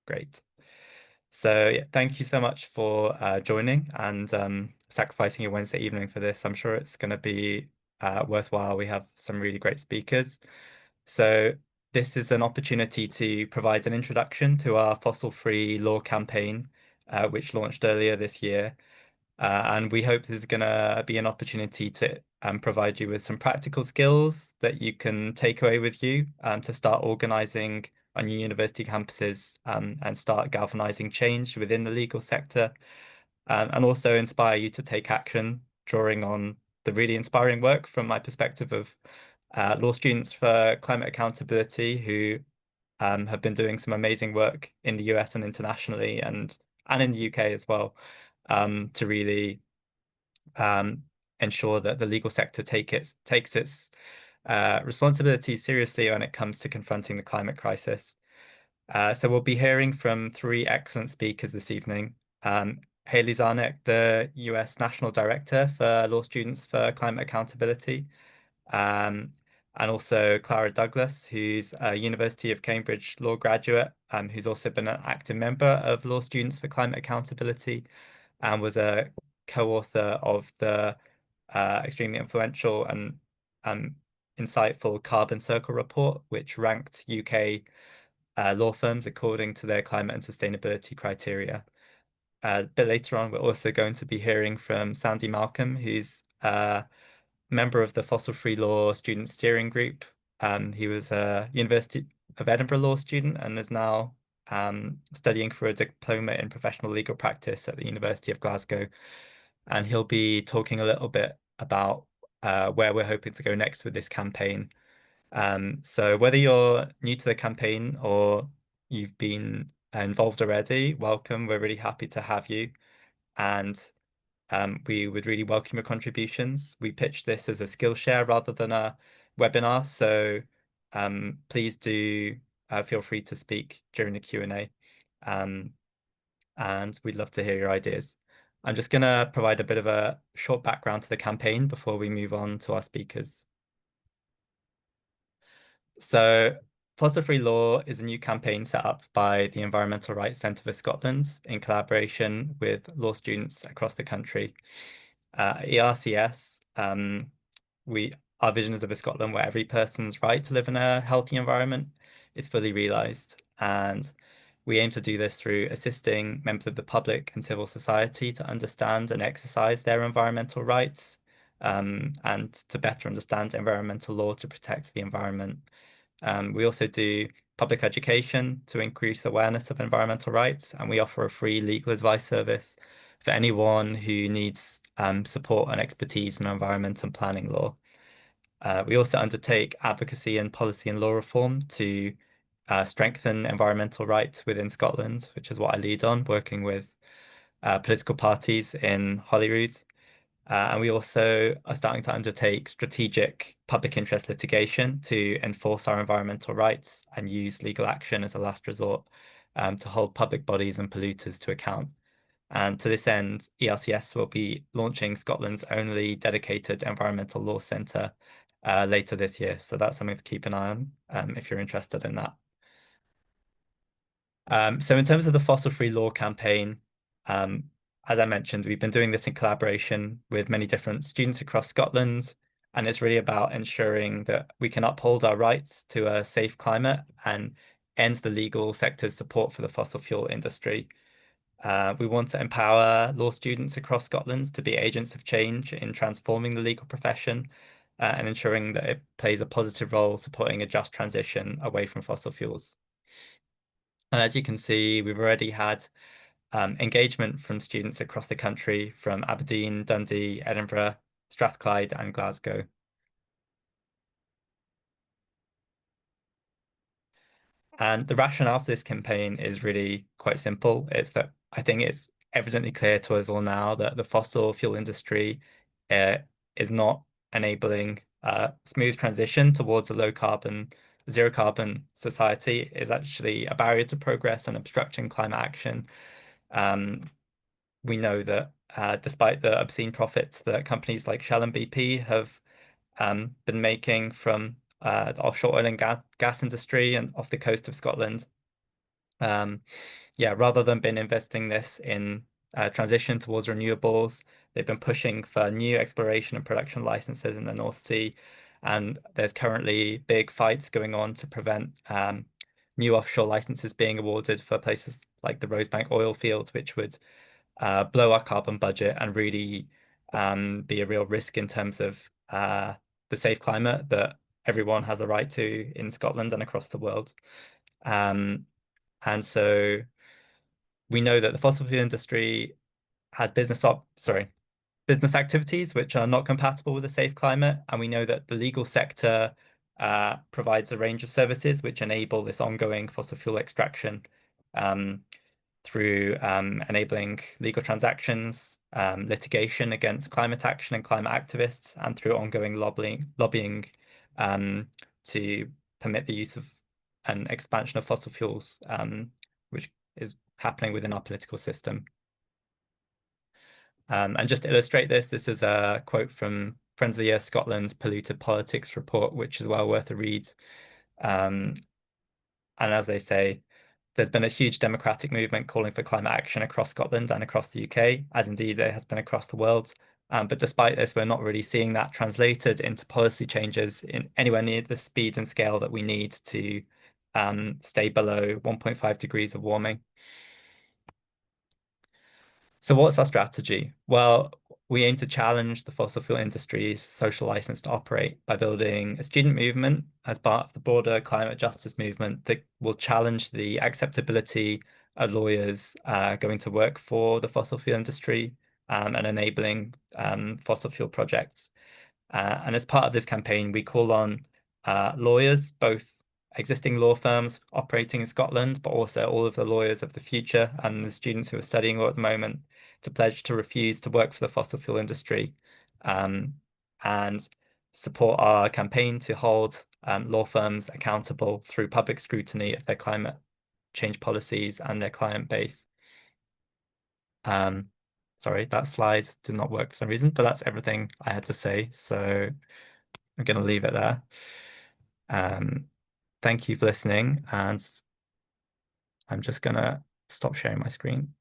Great. So yeah, thank you so much for joining and sacrificing your Wednesday evening for this. I'm sure it's going to be worthwhile. We have some really great speakers. So this is an opportunity to provide an introduction to our fossil-free law campaign, which launched earlier this year. And we hope this is going to be an opportunity to provide you with some practical skills that you can take away with you to start organizing on your university campuses and start galvanizing change within the legal sector, and also inspire you to take action, drawing on the really inspiring work from my perspective of law students for climate accountability who have been doing some amazing work in the US and internationally and in the UK as well, to really um, ensure that the legal sector takes its responsibilities seriously when it comes to confronting the climate crisis. So we'll be hearing from three excellent speakers this evening. Haley Czarnek, the US National Director for Law Students for Climate Accountability, um, and also Clara Douglas, who's a University of Cambridge law graduate, who's also been an active member of Law Students for Climate Accountability and was a co-author of the extremely influential and um, insightful Carbon Circle report, which ranked UK law firms according to their climate and sustainability criteria. A bit later on, we're also going to be hearing from Sandy Malcolm, who's a member of the Fossil Free Law Student Steering Group. He was a University of Edinburgh law student and is now studying for a diploma in professional legal practice at the University of Glasgow. And he'll be talking a little bit about where we're hoping to go next with this campaign. So whether you're new to the campaign or you've been involved already, welcome. We're really happy to have you. And we would really welcome your contributions. We pitch this as a Skillshare rather than a webinar. So please do feel free to speak during the Q&A. And we'd love to hear your ideas. I'm just going to provide a bit of a short background to the campaign before we move on to our speakers. So, Fossil Free Law is a new campaign set up by the Environmental Rights Centre for Scotland in collaboration with law students across the country. ERCS, our vision is of a Scotland where every person's right to live in a healthy environment is fully realised. And we aim to do this through assisting members of the public and civil society to understand and exercise their environmental rights, and to better understand environmental law to protect the environment. We also do public education to increase awareness of environmental rights, and we offer a free legal advice service for anyone who needs support and expertise in environment and planning law. We also undertake advocacy and policy and law reform to strengthen environmental rights within Scotland, which is what I lead on, working with political parties in Holyrood. And we also are starting to undertake strategic public interest litigation to enforce our environmental rights and use legal action as a last resort to hold public bodies and polluters to account. And to this end, ERCS will be launching Scotland's only dedicated environmental law centre later this year. So that's something to keep an eye on if you're interested in that. So in terms of the fossil free law campaign, as I mentioned, we've been doing this in collaboration with many different students across Scotland, and it's really about ensuring that we can uphold our rights to a safe climate and end the legal sector's support for the fossil fuel industry. We want to empower law students across Scotland to be agents of change in transforming the legal profession and ensuring that it plays a positive role supporting a just transition away from fossil fuels. And as you can see, we've already had engagement from students across the country from Aberdeen, Dundee, Edinburgh, Strathclyde and Glasgow. And the rationale for this campaign is really quite simple. It's that I think it's evidently clear to us all now that the fossil fuel industry is not enabling a smooth transition towards a low carbon, zero carbon society. It is actually a barrier to progress and obstructing climate action. We know that despite the obscene profits that companies like Shell and BP have been making from the offshore oil and gas industry and off the coast of Scotland, Um, yeah, rather than been investing this in transition towards renewables, they've been pushing for new exploration and production licenses in the North Sea. And there's currently big fights going on to prevent new offshore licenses being awarded for places like the Rosebank oil field, which would blow our carbon budget and really be a real risk in terms of the safe climate that everyone has a right to in Scotland and across the world. Um, and so we know that the fossil fuel industry has business activities which are not compatible with a safe climate, and we know that the legal sector provides a range of services which enable this ongoing fossil fuel extraction um, through enabling legal transactions, litigation against climate action and climate activists, and through ongoing lobbying to permit the use of an expansion of fossil fuels, which is happening within our political system. And just to illustrate this, this is a quote from Friends of the Earth Scotland's Polluted Politics report, which is well worth a read. Um, and as they say, there's been a huge democratic movement calling for climate action across Scotland and across the UK, as indeed there has been across the world. But despite this, we're not really seeing that translated into policy changes in anywhere near the speed and scale that we need to stay below 1.5 degrees of warming. So what's our strategy? Well, we aim to challenge the fossil fuel industry's social license to operate by building a student movement as part of the broader climate justice movement that will challenge the acceptability of lawyers going to work for the fossil fuel industry and enabling fossil fuel projects. And as part of this campaign, we call on lawyers, both existing law firms operating in Scotland, but also all of the lawyers of the future and the students who are studying law at the moment to pledge to refuse to work for the fossil fuel industry and support our campaign to hold law firms accountable through public scrutiny of their climate change policies and their client base. Sorry, that slide did not work for some reason, but that's everything I had to say. So I'm going to leave it there. Thank you for listening, and I'm just going to stop sharing my screen.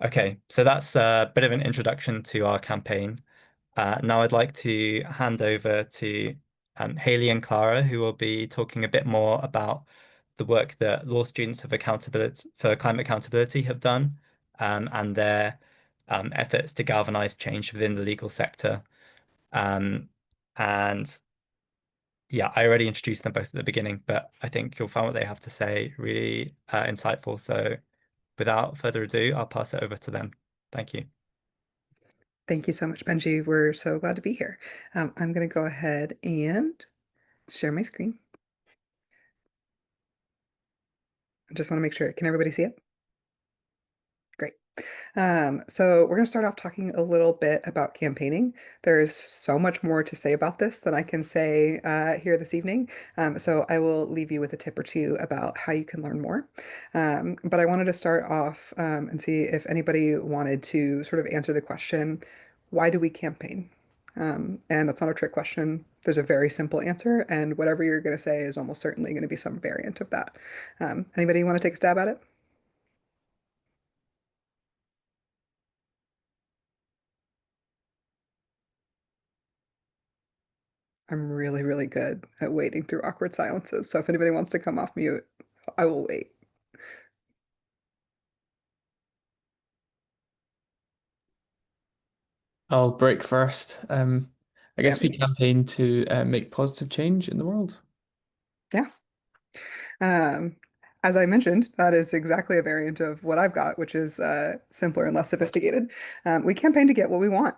Okay, so that's a bit of an introduction to our campaign. Now I'd like to hand over to Hayley and Clara, who will be talking a bit more about the work that law students of accountability for climate accountability have done and their efforts to galvanize change within the legal sector. And yeah, I already introduced them both at the beginning, but I think you'll find what they have to say really insightful. So without further ado, I'll pass it over to them. Thank you. Thank you so much, Benji. We're so glad to be here. I'm going to go ahead and share my screen. I just want to make sure. Can everybody see it? Great. So we're going to start off talking a little bit about campaigning. There's so much more to say about this than I can say here this evening. So I will leave you with a tip or two about how you can learn more. But I wanted to start off and see if anybody wanted to sort of answer the question, why do we campaign? And that's not a trick question. There's a very simple answer, and whatever you're going to say is almost certainly going to be some variant of that. Anybody want to take a stab at it? I'm really, really good at waiting through awkward silences. So if anybody wants to come off mute, I will wait. I'll break first. I guess we Dandy. campaign to make positive change in the world. Yeah. Um, as I mentioned, that is exactly a variant of what I've got, which is simpler and less sophisticated. We campaign to get what we want,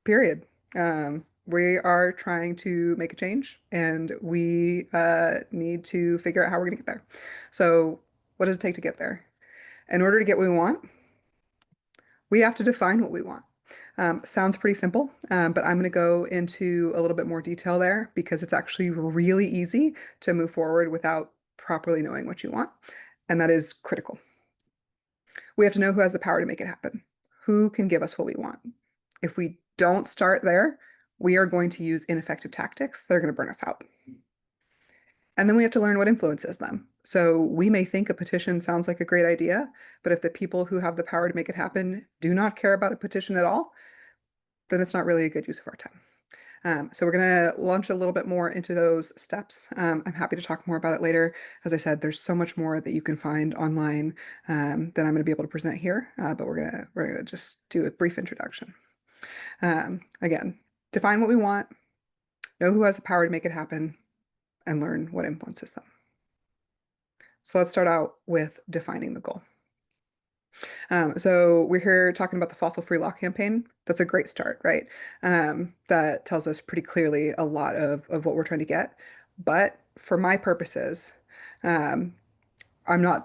period. We are trying to make a change and we need to figure out how we're going to get there. So, what does it take to get there? In order to get what we want, we have to define what we want. Sounds pretty simple, but I'm going to go into a little bit more detail there because it's actually really easy to move forward without properly knowing what you want. And that is critical. We have to know who has the power to make it happen, who can give us what we want. If we don't start there, we are going to use ineffective tactics that are going to burn us out. And then we have to learn what influences them. So we may think a petition sounds like a great idea, but if the people who have the power to make it happen do not care about a petition at all, then it's not really a good use of our time. So we're going to launch a little bit more into those steps. I'm happy to talk more about it later. As I said, there's so much more that you can find online that I'm going to be able to present here, but we're gonna just do a brief introduction. Again, define what we want, know who has the power to make it happen, and learn what influences them. So let's start out with defining the goal. So we're here talking about the fossil-free law campaign. That's a great start, right? That tells us pretty clearly a lot of what we're trying to get. But for my purposes, um,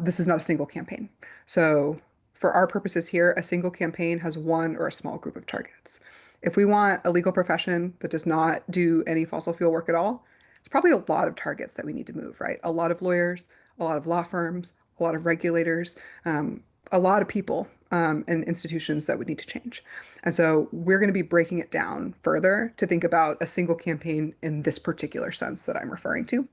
this is not a single campaign. So for our purposes here, a single campaign has one or a small group of targets. If we want a legal profession that does not do any fossil fuel work at all, it's probably a lot of targets that we need to move, right? A lot of lawyers, a lot of law firms, a lot of regulators, a lot of people and institutions that would need to change. And so we're going to be breaking it down further to think about a single campaign in this particular sense that I'm referring to.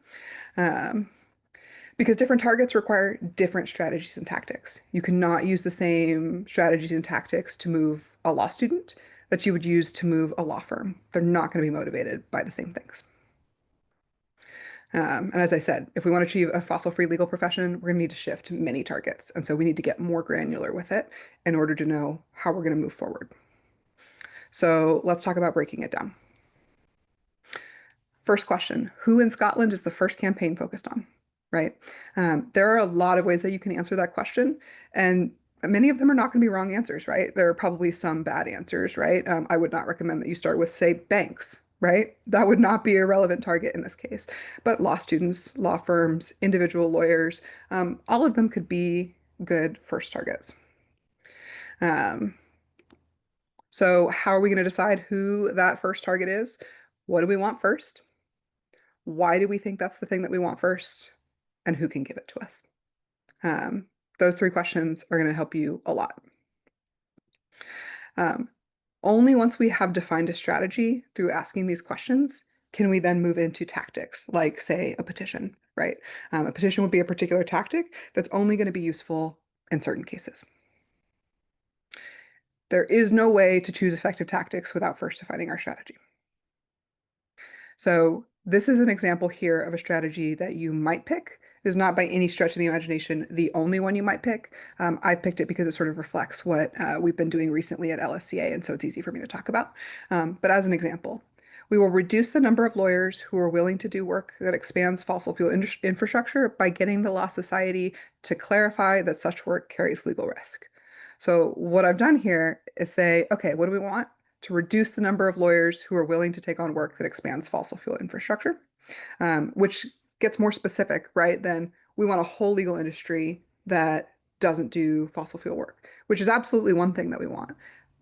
Because different targets require different strategies and tactics. You cannot use the same strategies and tactics to move a law student that you would use to move a law firm. They're not going to be motivated by the same things. And as I said, if we want to achieve a fossil-free legal profession, we're going to need to shift many targets. And so we need to get more granular with it in order to know how we're going to move forward. So let's talk about breaking it down. First question, who in Scotland is the first campaign focused on? Right? There are a lot of ways that you can answer that question, and many of them are not going to be wrong answers, right? There are probably some bad answers, right? I would not recommend that you start with, say, banks, right? That would not be a relevant target in this case. But law students, law firms, individual lawyers, all of them could be good first targets. So how are we going to decide who that first target is? What do we want first? Why do we think that's the thing that we want first? And who can give it to us? Those three questions are going to help you a lot. Only once we have defined a strategy through asking these questions can we then move into tactics, like, say, a petition, right? A petition would be a particular tactic that's only going to be useful in certain cases. There is no way to choose effective tactics without first defining our strategy. So this is an example here of a strategy that you might pick. It is not by any stretch of the imagination the only one you might pick. I picked it because it sort of reflects what we've been doing recently at LSCA, and so it's easy for me to talk about. But as an example, we will reduce the number of lawyers who are willing to do work that expands fossil fuel infrastructure by getting the Law Society to clarify that such work carries legal risk. So what I've done here is say, okay, what do we want? To reduce the number of lawyers who are willing to take on work that expands fossil fuel infrastructure, which gets more specific, right? Then we want a whole legal industry that doesn't do fossil fuel work, which is absolutely one thing that we want.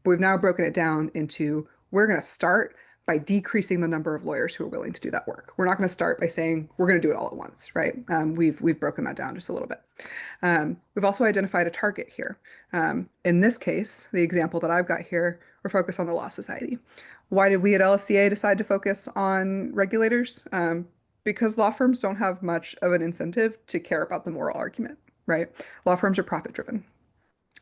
But we've now broken it down into we're going to start by decreasing the number of lawyers who are willing to do that work. We're not going to start by saying we're going to do it all at once, right? We've broken that down just a little bit. We've also identified a target here. In this case, the example that I've got here, we're focused on the Law Society. Why did we at LSCA decide to focus on regulators? Because law firms don't have much of an incentive to care about the moral argument, right? Law firms are profit driven.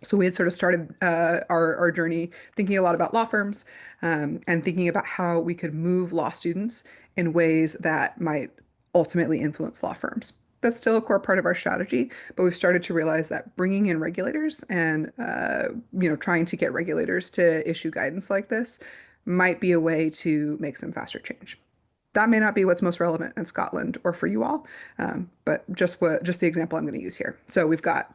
So we had sort of started our journey thinking a lot about law firms and thinking about how we could move law students in ways that might ultimately influence law firms. That's still a core part of our strategy, but we've started to realize that bringing in regulators and trying to get regulators to issue guidance like this might be a way to make some faster change. That may not be what's most relevant in Scotland or for you all, but just the example I'm going to use here. So we've got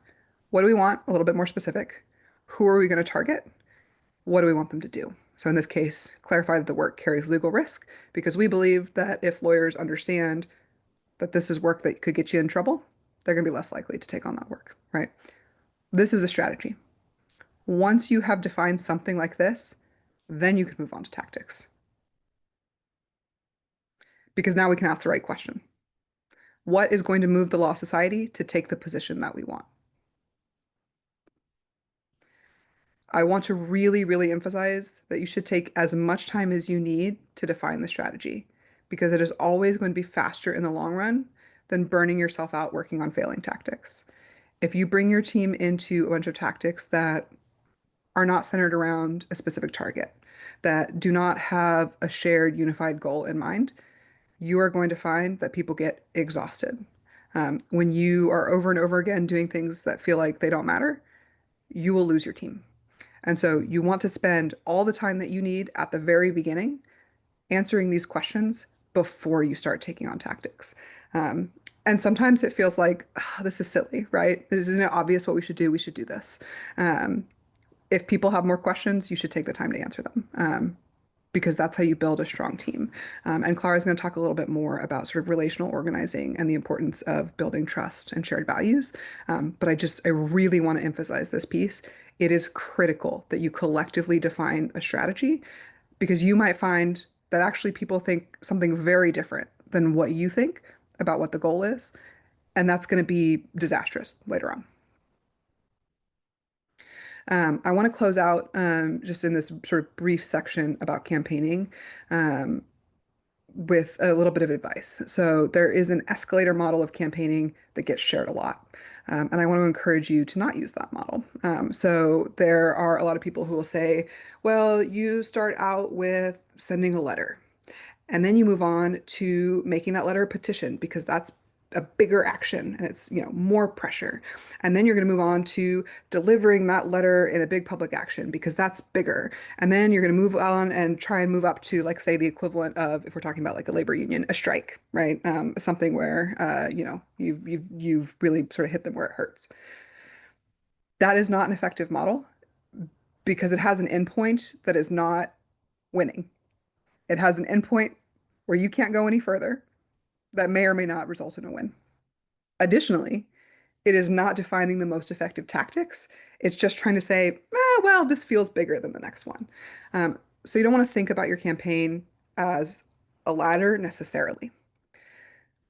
what do we want? A little bit more specific. Who are we going to target? What do we want them to do? So in this case, clarify that the work carries legal risk because we believe that if lawyers understand that this is work that could get you in trouble, they're going to be less likely to take on that work, right? This is a strategy. Once you have defined something like this, then you can move on to tactics. Because now we can ask the right question. What is going to move the Law Society to take the position that we want? I want to really, really emphasize that you should take as much time as you need to define the strategy because it is always going to be faster in the long run than burning yourself out working on failing tactics. If you bring your team into a bunch of tactics that are not centered around a specific target, that do not have a shared unified goal in mind, you are going to find that people get exhausted. When you are over and over again doing things that feel like they don't matter, you will lose your team. And so you want to spend all the time that you need at the very beginning answering these questions before you start taking on tactics. Um, and sometimes it feels like, "Ah, this is silly, right? This isn't it obvious what we should do. We should do this." Um, if people have more questions, you should take the time to answer them. Because that's how you build a strong team. And Clara is going to talk a little bit more about sort of relational organizing and the importance of building trust and shared values. But I really want to emphasize this piece. It is critical that you collectively define a strategy because you might find that actually people think something very different than what you think about what the goal is. And that's going to be disastrous later on. I want to close out just in this sort of brief section about campaigning. Um, with a little bit of advice. So there is an escalator model of campaigning that gets shared a lot. And I want to encourage you to not use that model. So there are a lot of people who will say, well, you start out with sending a letter. And then you move on to making that letter a petition because that's a bigger action and it's, more pressure. And then you're going to move on to delivering that letter in a big public action because that's bigger. And then you're going to move on and try and move up to, like, say, the equivalent of, if we're talking about like a labor union, a strike, right? Something where, you've really sort of hit them where it hurts. That is not an effective model because it has an endpoint that is not winning. It has an endpoint where you can't go any further that may or may not result in a win. Additionally, it is not defining the most effective tactics. It's just trying to say, well, this feels bigger than the next one. So you don't want to think about your campaign as a ladder necessarily.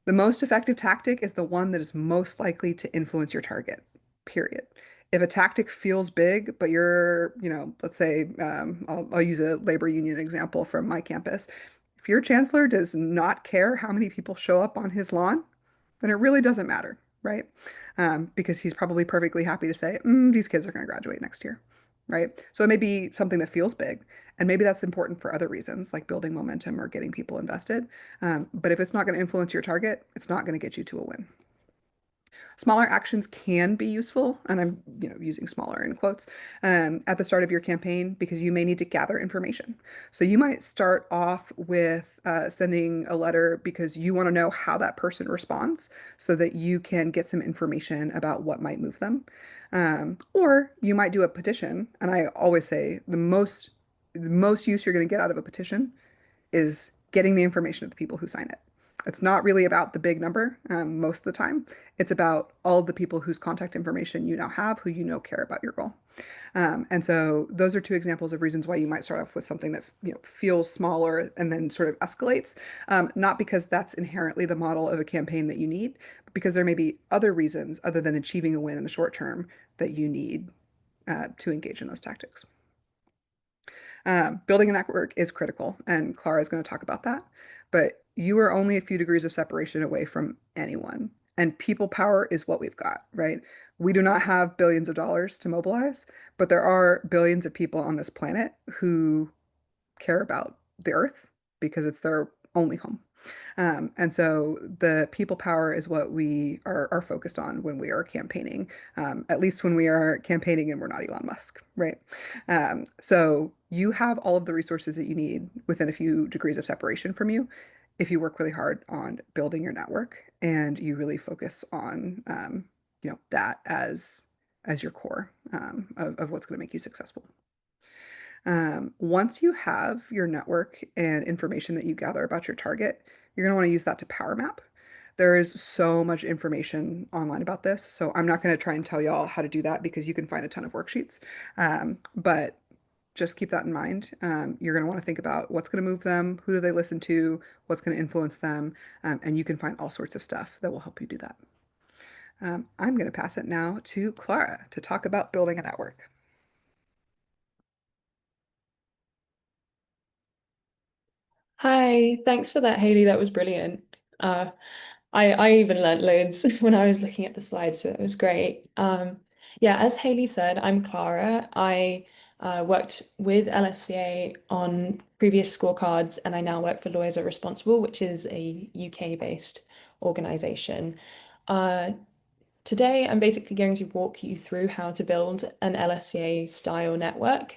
The most effective tactic is the one that is most likely to influence your target, period. If a tactic feels big, but you're, let's say, I'll use a labor union example from my campus. If your chancellor does not care how many people show up on his lawn, then it really doesn't matter, right? Because he's probably perfectly happy to say, these kids are going to graduate next year, right? So it may be something that feels big, and maybe that's important for other reasons, like building momentum or getting people invested. But if it's not going to influence your target, it's not going to get you to a win. Smaller actions can be useful, and I'm, using smaller in quotes, at the start of your campaign because you may need to gather information. So you might start off with sending a letter because you want to know how that person responds so that you can get some information about what might move them. Or you might do a petition, and I always say the most use you're going to get out of a petition is getting the information of the people who sign it. It's not really about the big number most of the time. It's about all of the people whose contact information you now have, who care about your goal. And so those are two examples of reasons why you might start off with something that feels smaller and then sort of escalates. Not because that's inherently the model of a campaign that you need, but because there may be other reasons other than achieving a win in the short term that you need to engage in those tactics. Building a network is critical, and Clara is going to talk about that. But you are only a few degrees of separation away from anyone. And people power is what we've got, right? We do not have billions of dollars to mobilize, but there are billions of people on this planet who care about the earth because it's their only home. And so the people power is what we are focused on when we are campaigning, at least when we are campaigning and we're not Elon Musk, right? So you have all of the resources that you need within a few degrees of separation from you if you work really hard on building your network and you really focus on, that as your core of what's going to make you successful. Once you have your network and information that you gather about your target, you're going to want to use that to power map. There is so much information online about this, so I'm not going to try and tell y'all how to do that because you can find a ton of worksheets. But just keep that in mind. You're going to want to think about what's going to move them, who do they listen to, what's going to influence them, and you can find all sorts of stuff that will help you do that. I'm going to pass it now to Clara to talk about building a network. Hi, thanks for that, Haley. That was brilliant. I even learnt loads when I was looking at the slides, so it was great. Yeah, as Haley said, I'm Clara. I worked with LSCA on previous scorecards, and I now work for Lawyers Are Responsible, which is a UK-based organization. Uh, Today, I'm basically going to walk you through how to build an LSCA style network.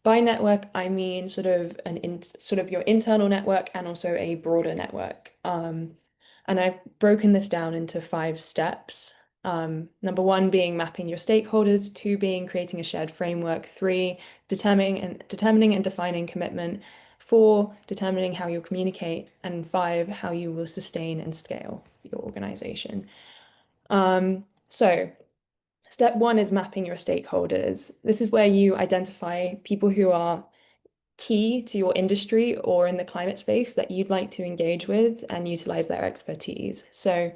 By network, I mean sort of your internal network and also a broader network. And I've broken this down into 5 steps. Number one being mapping your stakeholders, two being creating a shared framework, three, determining and defining commitment, four, determining how you'll communicate, and five, how you will sustain and scale your organization. So step one is mapping your stakeholders. This is where you identify people who are key to your industry or in the climate space that you'd like to engage with and utilize their expertise. So,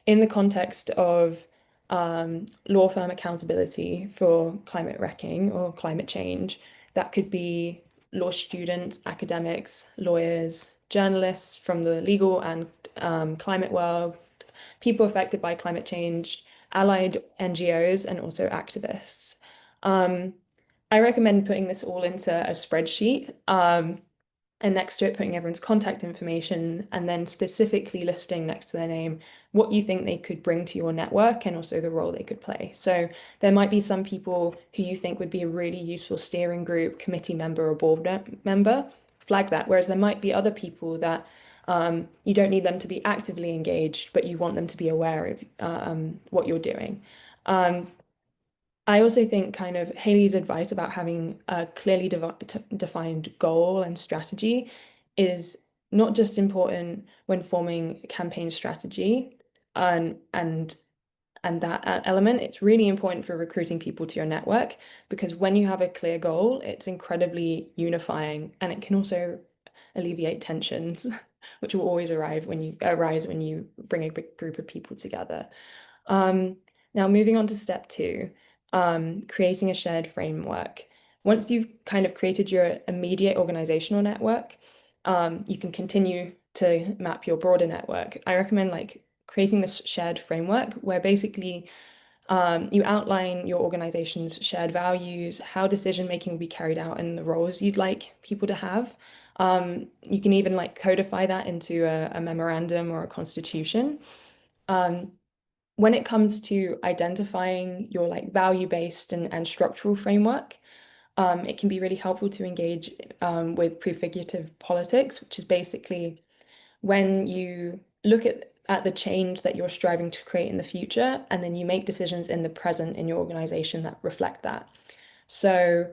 in the context of law firm accountability for climate wrecking or climate change, that could be law students, academics, lawyers, journalists from the legal and climate world, people affected by climate change, allied NGOs, and also activists. Um, I recommend putting this all into a spreadsheet, and next to it, putting everyone's contact information, and then specifically listing next to their name what you think they could bring to your network and also the role they could play. So there might be some people who you think would be a really useful steering group, committee member, or board member. Flag that. Whereas there might be other people that you don't need them to be actively engaged, but you want them to be aware of what you're doing. I also think kind of Haley's advice about having a clearly defined goal and strategy is not just important when forming campaign strategy and and that element, it's really important for recruiting people to your network because when you have a clear goal, it's incredibly unifying and it can also alleviate tensions, which will always arise when you bring a big group of people together. Um, Now, moving on to step two, creating a shared framework. Once you've kind of created your immediate organizational network, you can continue to map your broader network. I recommend like creating this shared framework where basically you outline your organization's shared values, how decision making will be carried out, and the roles you'd like people to have. You can even like codify that into a memorandum or a constitution. Um, when it comes to identifying your like value-based and structural framework, it can be really helpful to engage with prefigurative politics, which is basically when you look at the change that you're striving to create in the future, and then you make decisions in the present in your organization that reflect that. So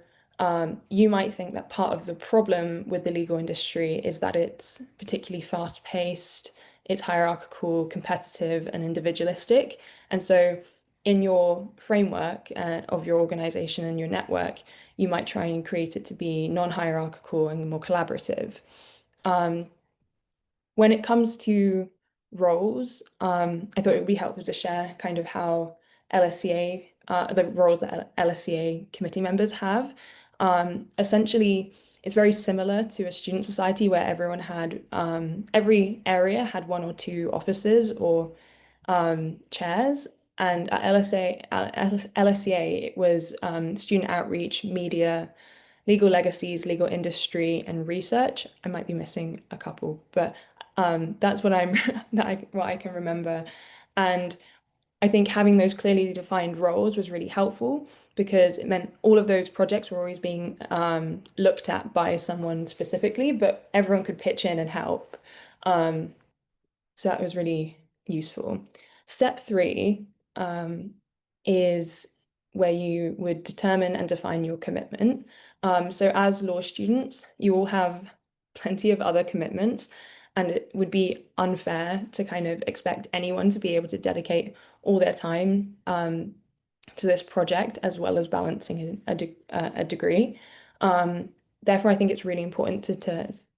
you might think that part of the problem with the legal industry is that it's particularly fast-paced, it's hierarchical, competitive, and individualistic. And so in your framework of your organization and your network, you might try and create it to be non-hierarchical and more collaborative. Um, when it comes to roles, I thought it would be helpful to share kind of how LSCA, the roles that LSCA committee members have. Essentially, it's very similar to a student society where every area had one or two officers or chairs. And at LSCA, it was student outreach, media, legal legacies, legal industry, and research. I might be missing a couple, but that's what what I can remember. And I think having those clearly defined roles was really helpful because it meant all of those projects were always being looked at by someone specifically, but everyone could pitch in and help. Um, so that was really useful. Step three is where you would determine and define your commitment. So as law students, you all have plenty of other commitments, and it would be unfair to kind of expect anyone to be able to dedicate all their time to this project as well as balancing a degree. Therefore, I think it's really important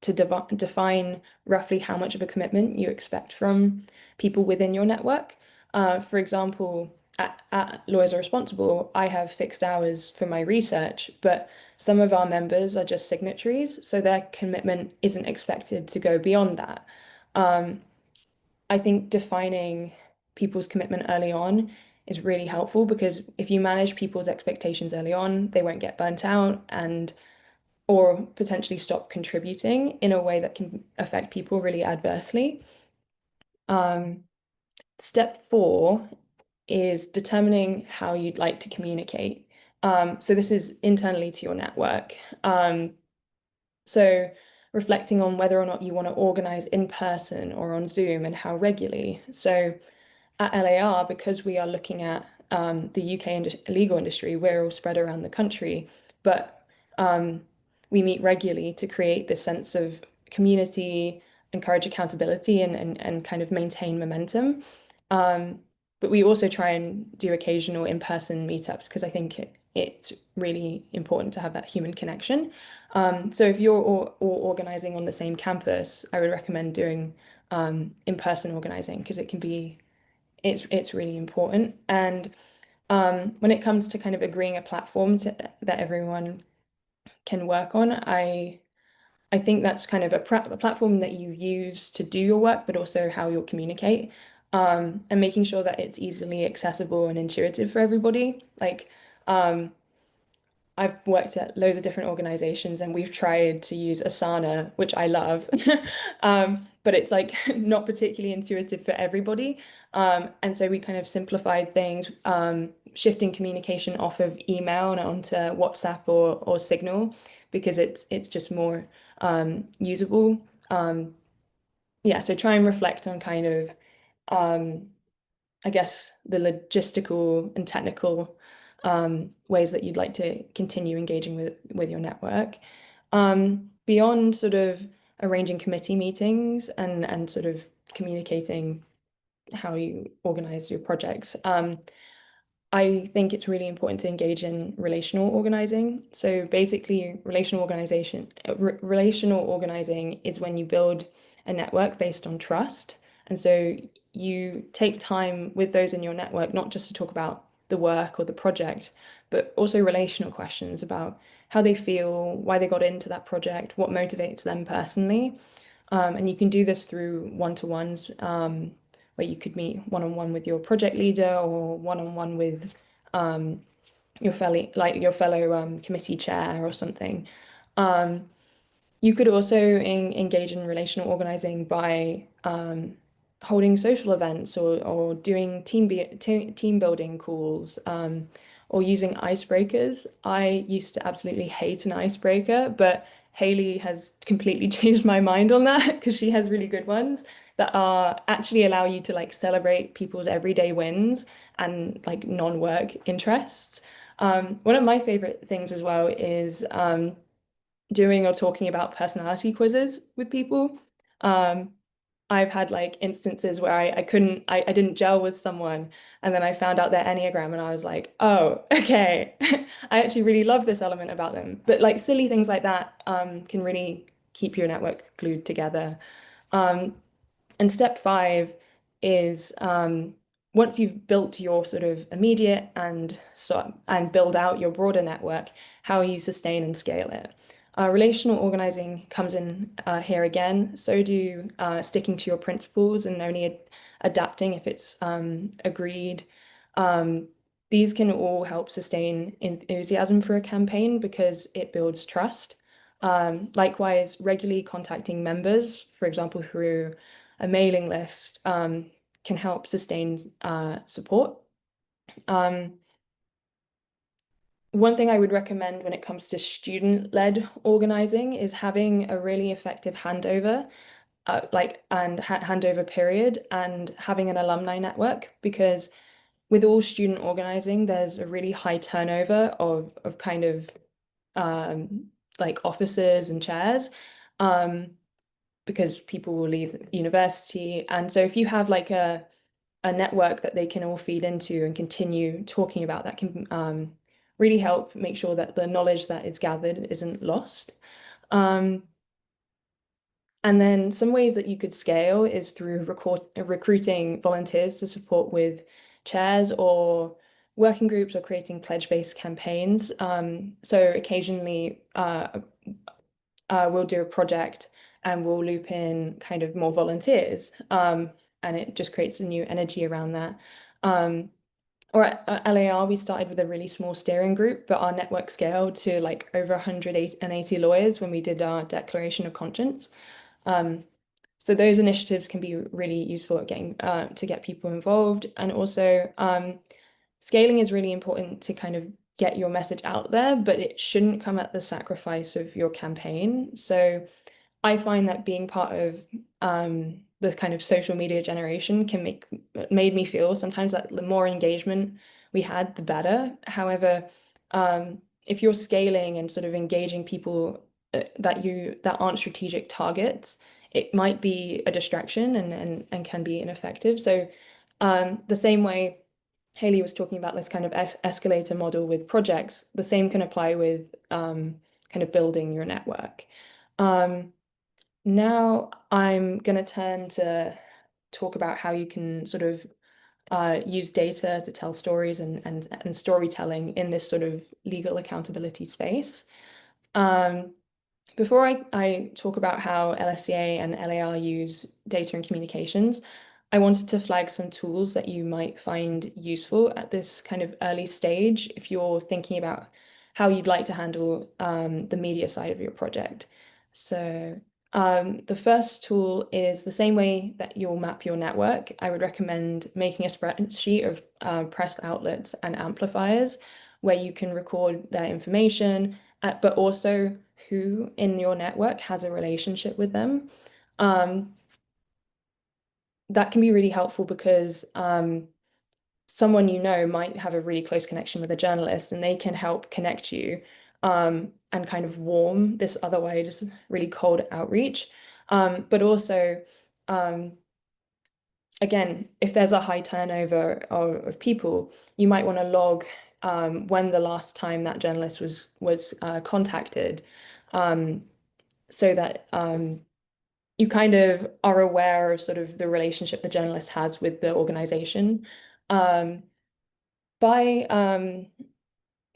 to define roughly how much of a commitment you expect from people within your network. For example, at Lawyers Are Responsible, I have fixed hours for my research, but some of our members are just signatories, so their commitment isn't expected to go beyond that. Um, I think defining people's commitment early on is really helpful, because if you manage people's expectations early on, they won't get burnt out and or potentially stop contributing in a way that can affect people really adversely. Step 4 is determining how you'd like to communicate. So this is internally to your network. So reflecting on whether or not you want to organize in person or on Zoom and how regularly. So at LAR, because we are looking at the UK legal industry, we're all spread around the country, but we meet regularly to create this sense of community, encourage accountability, and kind of maintain momentum. But we also try and do occasional in-person meetups, because I think it's really important to have that human connection. So if you're all organizing on the same campus, I would recommend doing in-person organizing, because it's really important. And when it comes to kind of agreeing a platform that everyone can work on, I think that's kind of a platform that you use to do your work, but also how you'll communicate, and making sure that it's easily accessible and intuitive for everybody. Like, I've worked at loads of different organizations, and we've tried to use Asana, which I love, but it's like not particularly intuitive for everybody. And so we kind of simplified things, shifting communication off of email and onto WhatsApp or Signal, because it's just more usable. Yeah, so try and reflect on kind of I guess the logistical and technical ways that you'd like to continue engaging with your network. Beyond sort of arranging committee meetings and sort of communicating how you organize your projects, I think it's really important to engage in relational organizing. So basically, relational organizing is when you build a network based on trust. And so you take time with those in your network, not just to talk about the work or the project, but also relational questions about how they feel, why they got into that project, what motivates them personally. And you can do this through one-to-ones, where you could meet one-on-one with your project leader, or one-on-one with your fellow committee chair or something. You could also engage in relational organizing by holding social events, or doing team building calls, or using icebreakers. I used to absolutely hate an icebreaker, but Haley has completely changed my mind on that, because she has really good ones that are actually allow you to like celebrate people's everyday wins and like non-work interests. One of my favorite things as well is doing or talking about personality quizzes with people. I've had like instances where I didn't gel with someone, and then I found out their Enneagram, and I was like, oh, okay, I actually really love this element about them. But like silly things like that can really keep your network glued together. And step 5 is once you've built your sort of immediate and build out your broader network, how you sustain and scale it. Relational organizing comes in here again. So do sticking to your principles and only adapting if it's agreed. These can all help sustain enthusiasm for a campaign, because it builds trust. Likewise, regularly contacting members, for example, through a mailing list, can help sustain support. One thing I would recommend when it comes to student-led organizing is having a really effective handover, handover period, and having an alumni network, because with all student organizing, there's a really high turnover of kind of like officers and chairs, because people will leave university. And so if you have like a network that they can all feed into and continue talking about, that can really help make sure that the knowledge that is gathered isn't lost. And then some ways that you could scale is through recruiting volunteers to support with chairs or working groups, or creating pledge-based campaigns. So occasionally we'll do a project and we'll loop in kind of more volunteers. and it just creates a new energy around that. Or at LAR, we started with a really small steering group, but our network scaled to like over 180 lawyers when we did our declaration of conscience. So those initiatives can be really useful at getting to get people involved. And also scaling is really important to kind of get your message out there, but it shouldn't come at the sacrifice of your campaign. So I find that being part of the kind of social media generation made me feel sometimes that the more engagement we had, the better. However, if you're scaling and sort of engaging people that aren't strategic targets, it might be a distraction and can be ineffective. So the same way Haley was talking about this kind of escalator model with projects, the same can apply with kind of building your network. Now I'm going to turn to talk about how you can sort of use data to tell stories and storytelling in this sort of legal accountability space. Before I talk about how LSCA and LAR use data and communications, I wanted to flag some tools that you might find useful at this kind of early stage if you're thinking about how you'd like to handle the media side of your project. So the first tool is the same way that you'll map your network. I would recommend making a spreadsheet of press outlets and amplifiers where you can record their information, but also who in your network has a relationship with them. That can be really helpful because someone you know might have a really close connection with a journalist and they can help connect you and kind of warm this otherwise really cold outreach. But also, again, if there's a high turnover of people, you might want to log when the last time that journalist was contacted, so that you kind of are aware of sort of the relationship the journalist has with the organization. By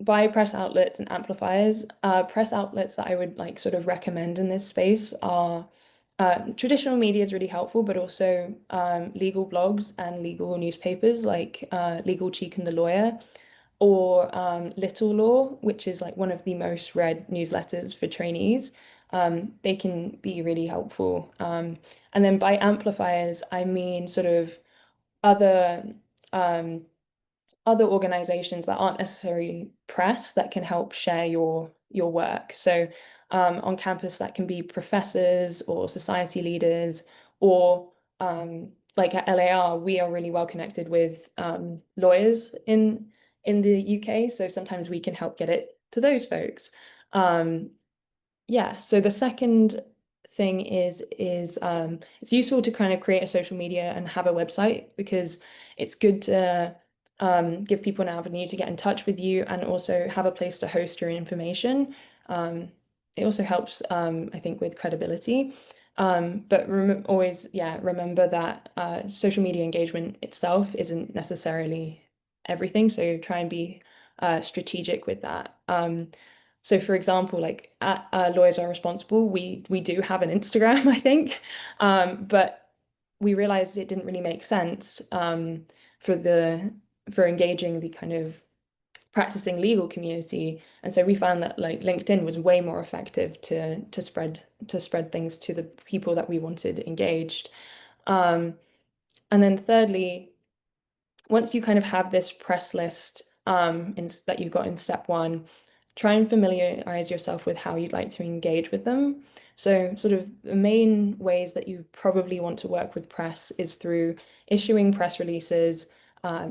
by press outlets and amplifiers, press outlets that I would like sort of recommend in this space are traditional media is really helpful, but also legal blogs and legal newspapers like Legal Cheek and the Lawyer, or Little Law, which is like one of the most read newsletters for trainees. They can be really helpful. And then by amplifiers, I mean sort of other other organizations that aren't necessarily press that can help share your work. So on campus, that can be professors or society leaders, or like at LAR, we are really well connected with lawyers in the UK. So sometimes we can help get it to those folks. Yeah, so the second thing is it's useful to kind of create a social media and have a website because it's good to give people an avenue to get in touch with you and also have a place to host your information. It also helps, I think, with credibility. But always, yeah, remember that social media engagement itself isn't necessarily everything. So try and be strategic with that. So for example, like at Lawyers Are Responsible, we do have an Instagram, I think, but we realized it didn't really make sense for engaging the kind of practicing legal community. And so we found that like LinkedIn was way more effective to spread things to the people that we wanted engaged. And then thirdly, once you kind of have this press list that you've got in step one, try and familiarize yourself with how you'd like to engage with them. So sort of the main ways that you probably want to work with press is through issuing press releases,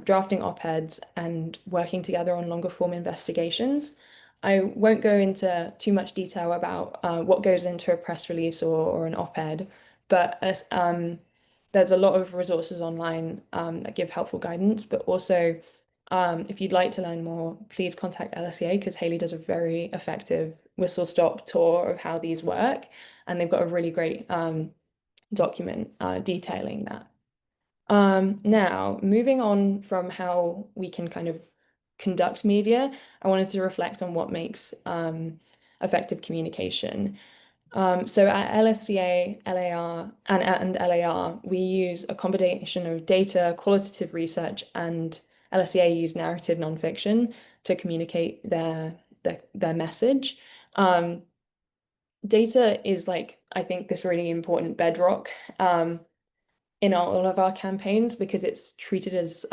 drafting op-eds, and working together on longer form investigations. I won't go into too much detail about what goes into a press release or an op-ed, but there's a lot of resources online that give helpful guidance, but also if you'd like to learn more, please contact LSEA because Haley does a very effective whistle-stop tour of how these work, and they've got a really great document detailing that. Now, moving on from how we can kind of conduct media, I wanted to reflect on what makes effective communication. So at LSCA, LAR, and LAR, we use a combination of data, qualitative research, and LSCA use narrative nonfiction to communicate their message. Data is like, I think, this really important bedrock in all of our campaigns because it's treated as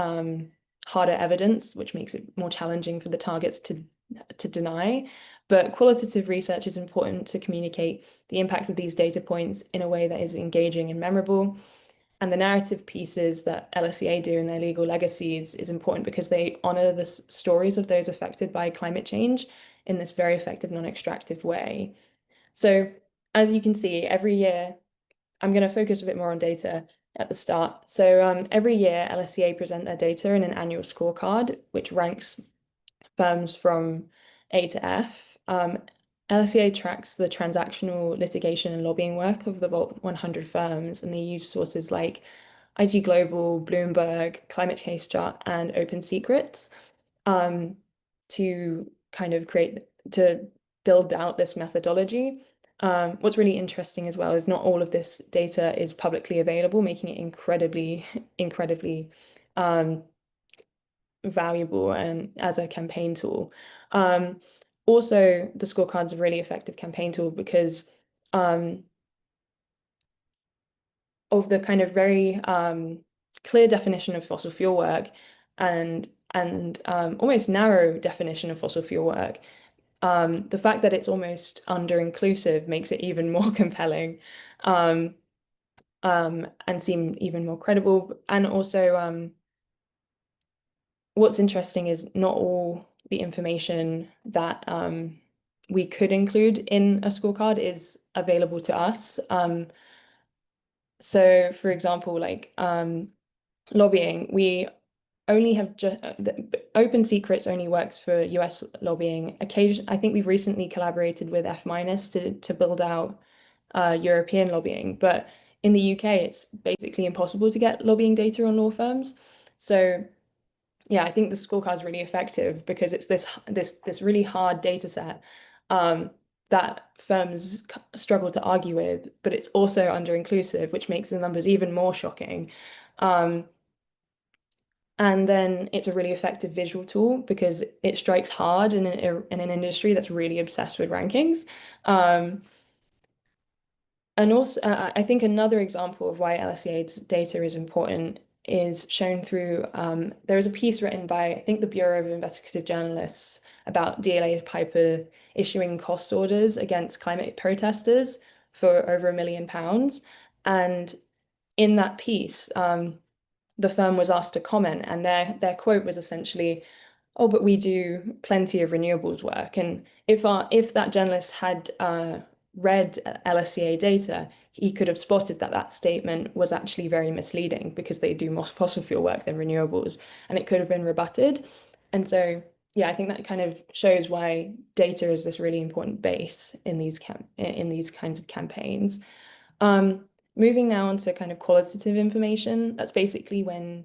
harder evidence, which makes it more challenging for the targets to deny. But qualitative research is important to communicate the impacts of these data points in a way that is engaging and memorable. And the narrative pieces that LSEA do in their legal legacies is important because they honor the stories of those affected by climate change in this very effective, non-extractive way. So as you can see, every year, I'm going to focus a bit more on data at the start. So every year, LSEA present their data in an annual scorecard, which ranks firms from A to F. LSEA tracks the transactional litigation and lobbying work of the Vault 100 firms, and they use sources like IG Global, Bloomberg, Climate Case Chart, and Open Secrets to kind of build out this methodology. What's really interesting as well is not all of this data is publicly available, making it incredibly, incredibly valuable and as a campaign tool. Also, the scorecard's a really effective campaign tool because of the kind of very clear definition of fossil fuel work and almost narrow definition of fossil fuel work. The fact that it's almost under-inclusive makes it even more compelling and seem even more credible. And also, what's interesting is not all the information that we could include in a scorecard is available to us. So, for example, like lobbying, we only have just Open Secrets only works for US lobbying. I think we've recently collaborated with F- to build out European lobbying, but in the UK, it's basically impossible to get lobbying data on law firms. So yeah, I think the scorecard is really effective because it's this really hard data set that firms struggle to argue with, but it's also under-inclusive, which makes the numbers even more shocking. And then it's a really effective visual tool because it strikes hard in an industry that's really obsessed with rankings. And also, I think another example of why LSEA's data is important is shown through there was a piece written by, I think, the Bureau of Investigative Journalists about DLA Piper issuing cost orders against climate protesters for over £1 million. And in that piece, the firm was asked to comment, and their quote was essentially, "Oh, but we do plenty of renewables work." And if that journalist had read LSCA data, he could have spotted that that statement was actually very misleading because they do more fossil fuel work than renewables, and it could have been rebutted. And so, yeah, I think that kind of shows why data is this really important base in these kinds of campaigns. Moving now on to kind of qualitative information, that's basically when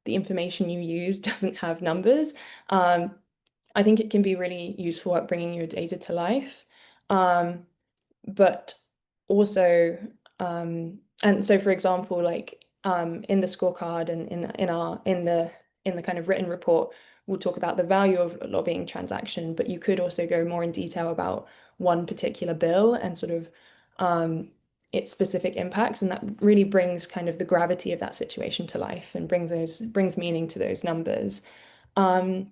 the information you use doesn't have numbers. I think it can be really useful at bringing your data to life. But also, and so for example, like in the scorecard and in the kind of written report, we'll talk about the value of a lobbying transaction, but you could also go more in detail about one particular bill and sort of its specific impacts, and that really brings kind of the gravity of that situation to life and brings meaning to those numbers. I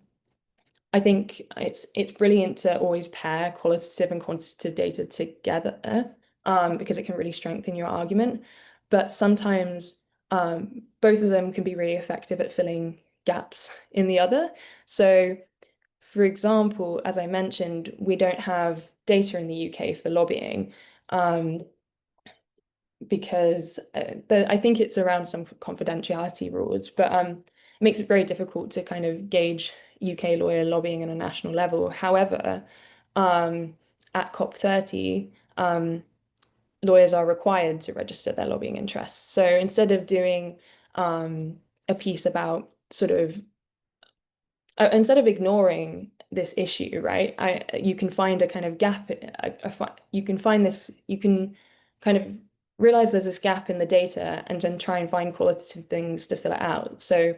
think it's brilliant to always pair qualitative and quantitative data together because it can really strengthen your argument. But sometimes both of them can be really effective at filling gaps in the other. So, for example, as I mentioned, we don't have data in the UK for lobbying because I think it's around some confidentiality rules, but it makes it very difficult to kind of gauge UK lawyer lobbying on a national level. However, at COP30, lawyers are required to register their lobbying interests. So instead of doing a piece about instead of ignoring this issue, right? You can find a kind of gap. You can find this. You can kind of realize there's this gap in the data, and then try and find qualitative things to fill it out. So,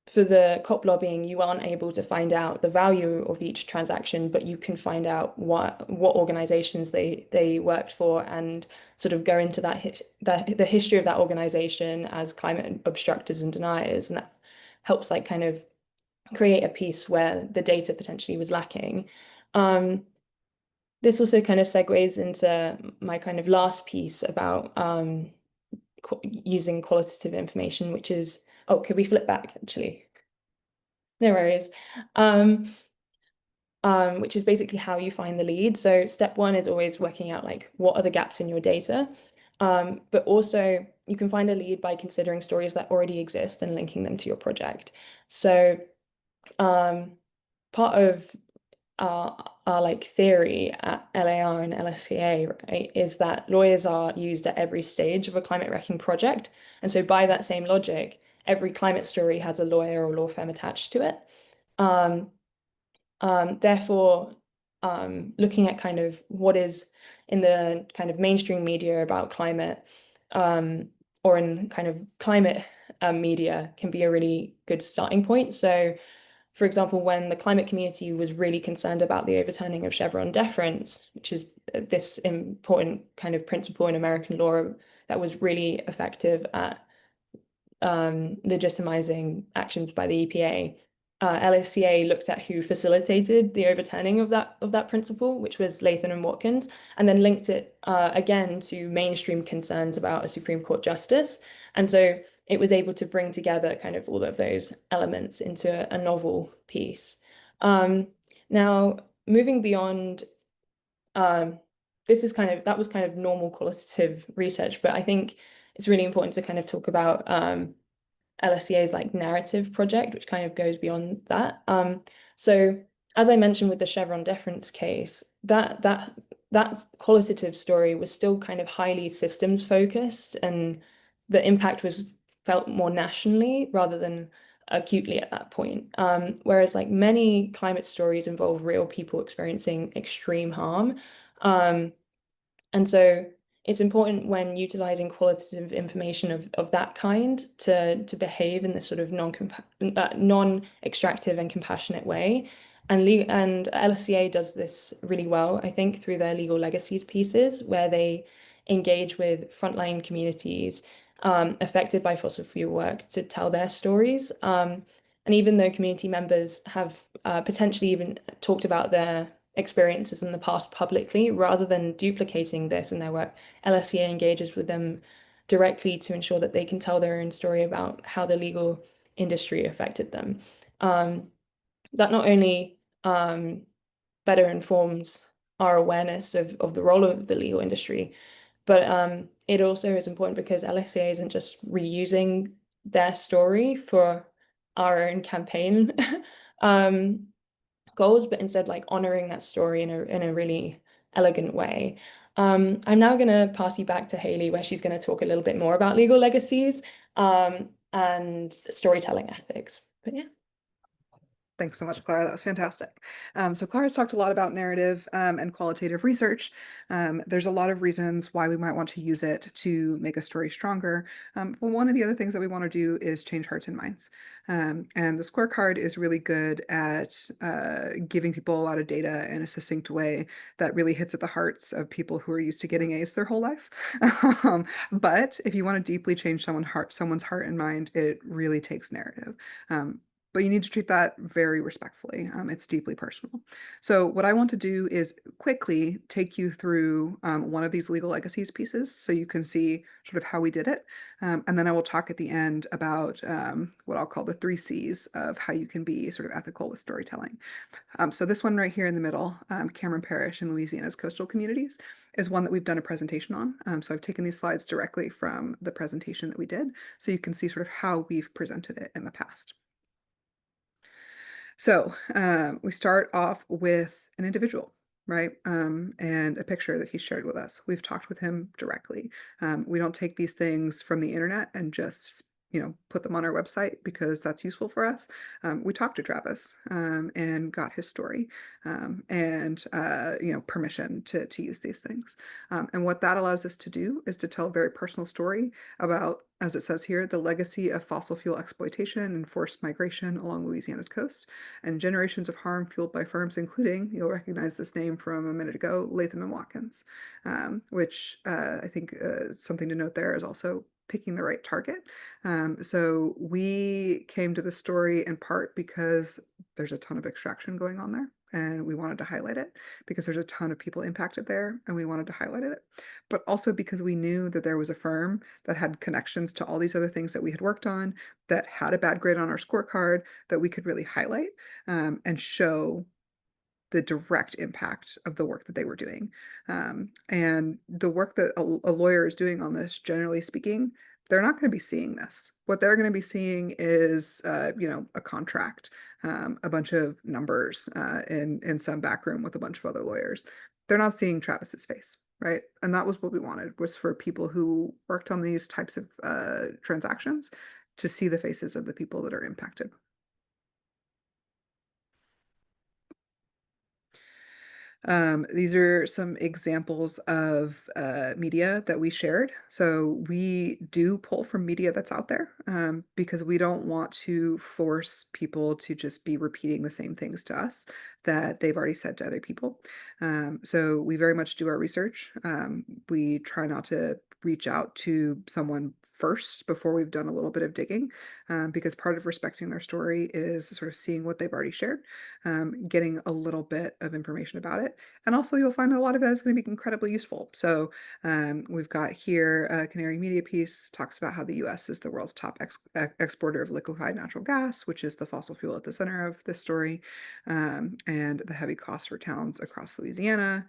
for the COP lobbying, you aren't able to find out the value of each transaction, but you can find out what organizations they worked for, and sort of go into the history of that organization as climate obstructors and deniers, and that helps like kind of create a piece where the data potentially was lacking. This also kind of segues into my kind of last piece about using qualitative information, which is, oh, could we flip back actually? No worries. Which is basically how you find the lead. So step one is always working out like what are the gaps in your data. But also you can find a lead by considering stories that already exist and linking them to your project. So part of our like theory at LAR and LSCA, right, is that lawyers are used at every stage of a climate wrecking project. And so by that same logic, every climate story has a lawyer or law firm attached to it. Therefore, looking at kind of what is in the kind of mainstream media about climate, or in kind of climate media can be a really good starting point. So, for example, when the climate community was really concerned about the overturning of Chevron deference, which is this important kind of principle in American law that was really effective at legitimizing actions by the EPA, LSCA looked at who facilitated the overturning of that principle, which was Latham and Watkins, and then linked it again to mainstream concerns about a Supreme Court justice. And so it was able to bring together kind of all of those elements into a novel piece. Now, moving beyond, that was kind of normal qualitative research, but I think it's really important to kind of talk about LSCA's like narrative project, which kind of goes beyond that. So as I mentioned with the Chevron deference case, that qualitative story was still kind of highly systems focused, and the impact was felt more nationally rather than acutely at that point. Whereas like many climate stories involve real people experiencing extreme harm. And so it's important when utilizing qualitative information of that kind to behave in this sort of non-extractive and compassionate way. And LSCA does this really well, I think, through their legal legacies pieces, where they engage with frontline communities affected by fossil fuel work to tell their stories. And even though community members have potentially even talked about their experiences in the past publicly, rather than duplicating this in their work, LSCA engages with them directly to ensure that they can tell their own story about how the legal industry affected them. That not only better informs our awareness of the role of the legal industry, but it also is important because LSCA isn't just reusing their story for our own campaign goals, but instead like honoring that story in a really elegant way. I'm now going to pass you back to Hayley, where she's going to talk a little bit more about legal legacies and storytelling ethics. But yeah. Thanks so much, Clara. That was fantastic. So Clara's talked a lot about narrative and qualitative research. There's a lot of reasons why we might want to use it to make a story stronger. But one of the other things that we want to do is change hearts and minds. And the scorecard is really good at giving people a lot of data in a succinct way that really hits at the hearts of people who are used to getting A's their whole life. But if you want to deeply change someone's heart and mind, it really takes narrative. But you need to treat that very respectfully. It's deeply personal. So what I want to do is quickly take you through one of these legal legacies pieces so you can see sort of how we did it. And then I will talk at the end about what I'll call the 3 C's of how you can be sort of ethical with storytelling. So this one right here in the middle, Cameron Parish in Louisiana's coastal communities, is one that we've done a presentation on. So I've taken these slides directly from the presentation that we did, so you can see sort of how we've presented it in the past. So we start off with an individual, right? And a picture that he shared with us. We've talked with him directly. We don't take these things from the internet and just put them on our website because that's useful for us. We talked to Travis and got his story and permission to use these things. And what that allows us to do is to tell a very personal story about, as it says here, the legacy of fossil fuel exploitation and forced migration along Louisiana's coast, and generations of harm fueled by firms, including, you'll recognize this name from a minute ago, Latham and Watkins, which I think something to note there is also picking the right target. So we came to the story in part because there's a ton of extraction going on there, and we wanted to highlight it because there's a ton of people impacted there, and we wanted to highlight it, but also because we knew that there was a firm that had connections to all these other things that we had worked on, that had a bad grade on our scorecard, that we could really highlight and show the direct impact of the work that they were doing. And the work that a lawyer is doing on this, generally speaking, they're not going to be seeing this. What they're going to be seeing is, a contract, a bunch of numbers in some back room with a bunch of other lawyers. They're not seeing Travis's face, right? And that was what we wanted, was for people who worked on these types of transactions to see the faces of the people that are impacted. These are some examples of media that we shared. So we do pull from media that's out there because we don't want to force people to just be repeating the same things to us that they've already said to other people. So we very much do our research. We try not to reach out to someone first before we've done a little bit of digging because part of respecting their story is sort of seeing what they've already shared, getting a little bit of information about it. And also you'll find a lot of that is going to be incredibly useful. So we've got here a Canary Media piece, talks about how the US is the world's top exporter of liquefied natural gas, which is the fossil fuel at the center of this story, and the heavy costs for towns across Louisiana,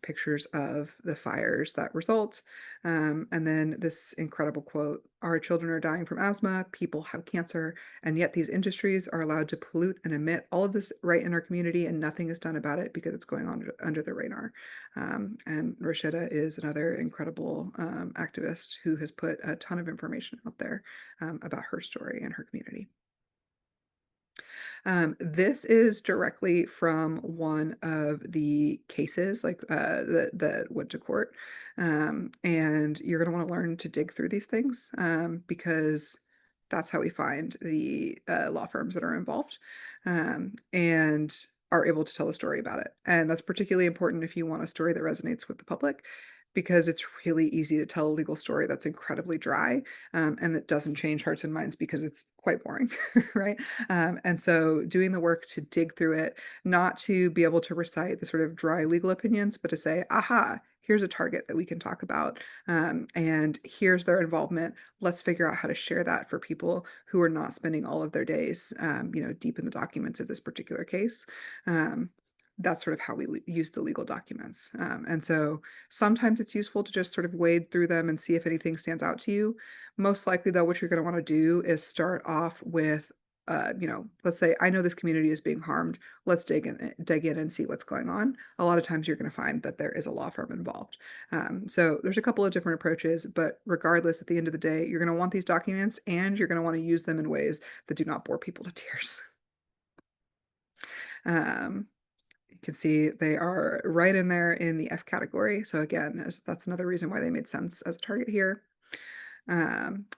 pictures of the fires that result. And then this incredible quote: "Our children are dying from asthma, people have cancer, and yet these industries are allowed to pollute and emit all of this right in our community, and nothing is done about it because it's going on under the radar." And Rashida is another incredible activist who has put a ton of information out there about her story and her community. This is directly from one of the cases, like that went to court, and you're going to want to learn to dig through these things because that's how we find the law firms that are involved and are able to tell a story about it. And that's particularly important if you want a story that resonates with the public, because it's really easy to tell a legal story that's incredibly dry and that doesn't change hearts and minds because it's quite boring, right? And so doing the work to dig through it, not to be able to recite the sort of dry legal opinions, but to say, aha, here's a target that we can talk about, and here's their involvement. Let's figure out how to share that for people who are not spending all of their days, deep in the documents of this particular case. That's sort of how we use the legal documents. And so sometimes it's useful to just sort of wade through them and see if anything stands out to you. Most likely, though, what you're going to want to do is start off with, let's say, I know this community is being harmed. Let's dig in and see what's going on. A lot of times you're going to find that there is a law firm involved. So there's a couple of different approaches, but regardless, at the end of the day, you're going to want these documents and you're going to want to use them in ways that do not bore people to tears. You can see they are right in there in the F category. So again, that's another reason why they made sense as a target here.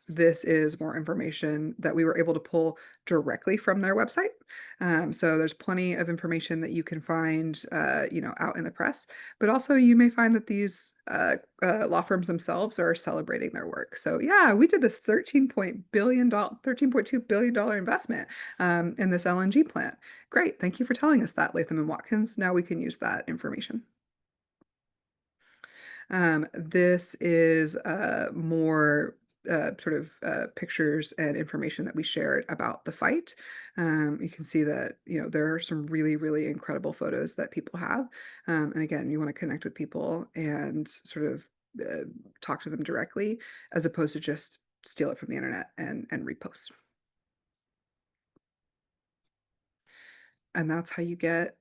This is more information that we were able to pull directly from their website. So there's plenty of information that you can find, out in the press, but also you may find that these law firms themselves are celebrating their work. So yeah, we did this $13.2 billion investment in this LNG plant. Great. Thank you for telling us that, Latham and Watkins. Now we can use that information. This is more sort of pictures and information that we shared about the fight. You can see that, there are some really, really incredible photos that people have. And again, you want to connect with people and sort of talk to them directly as opposed to just steal it from the internet and repost. And that's how you get,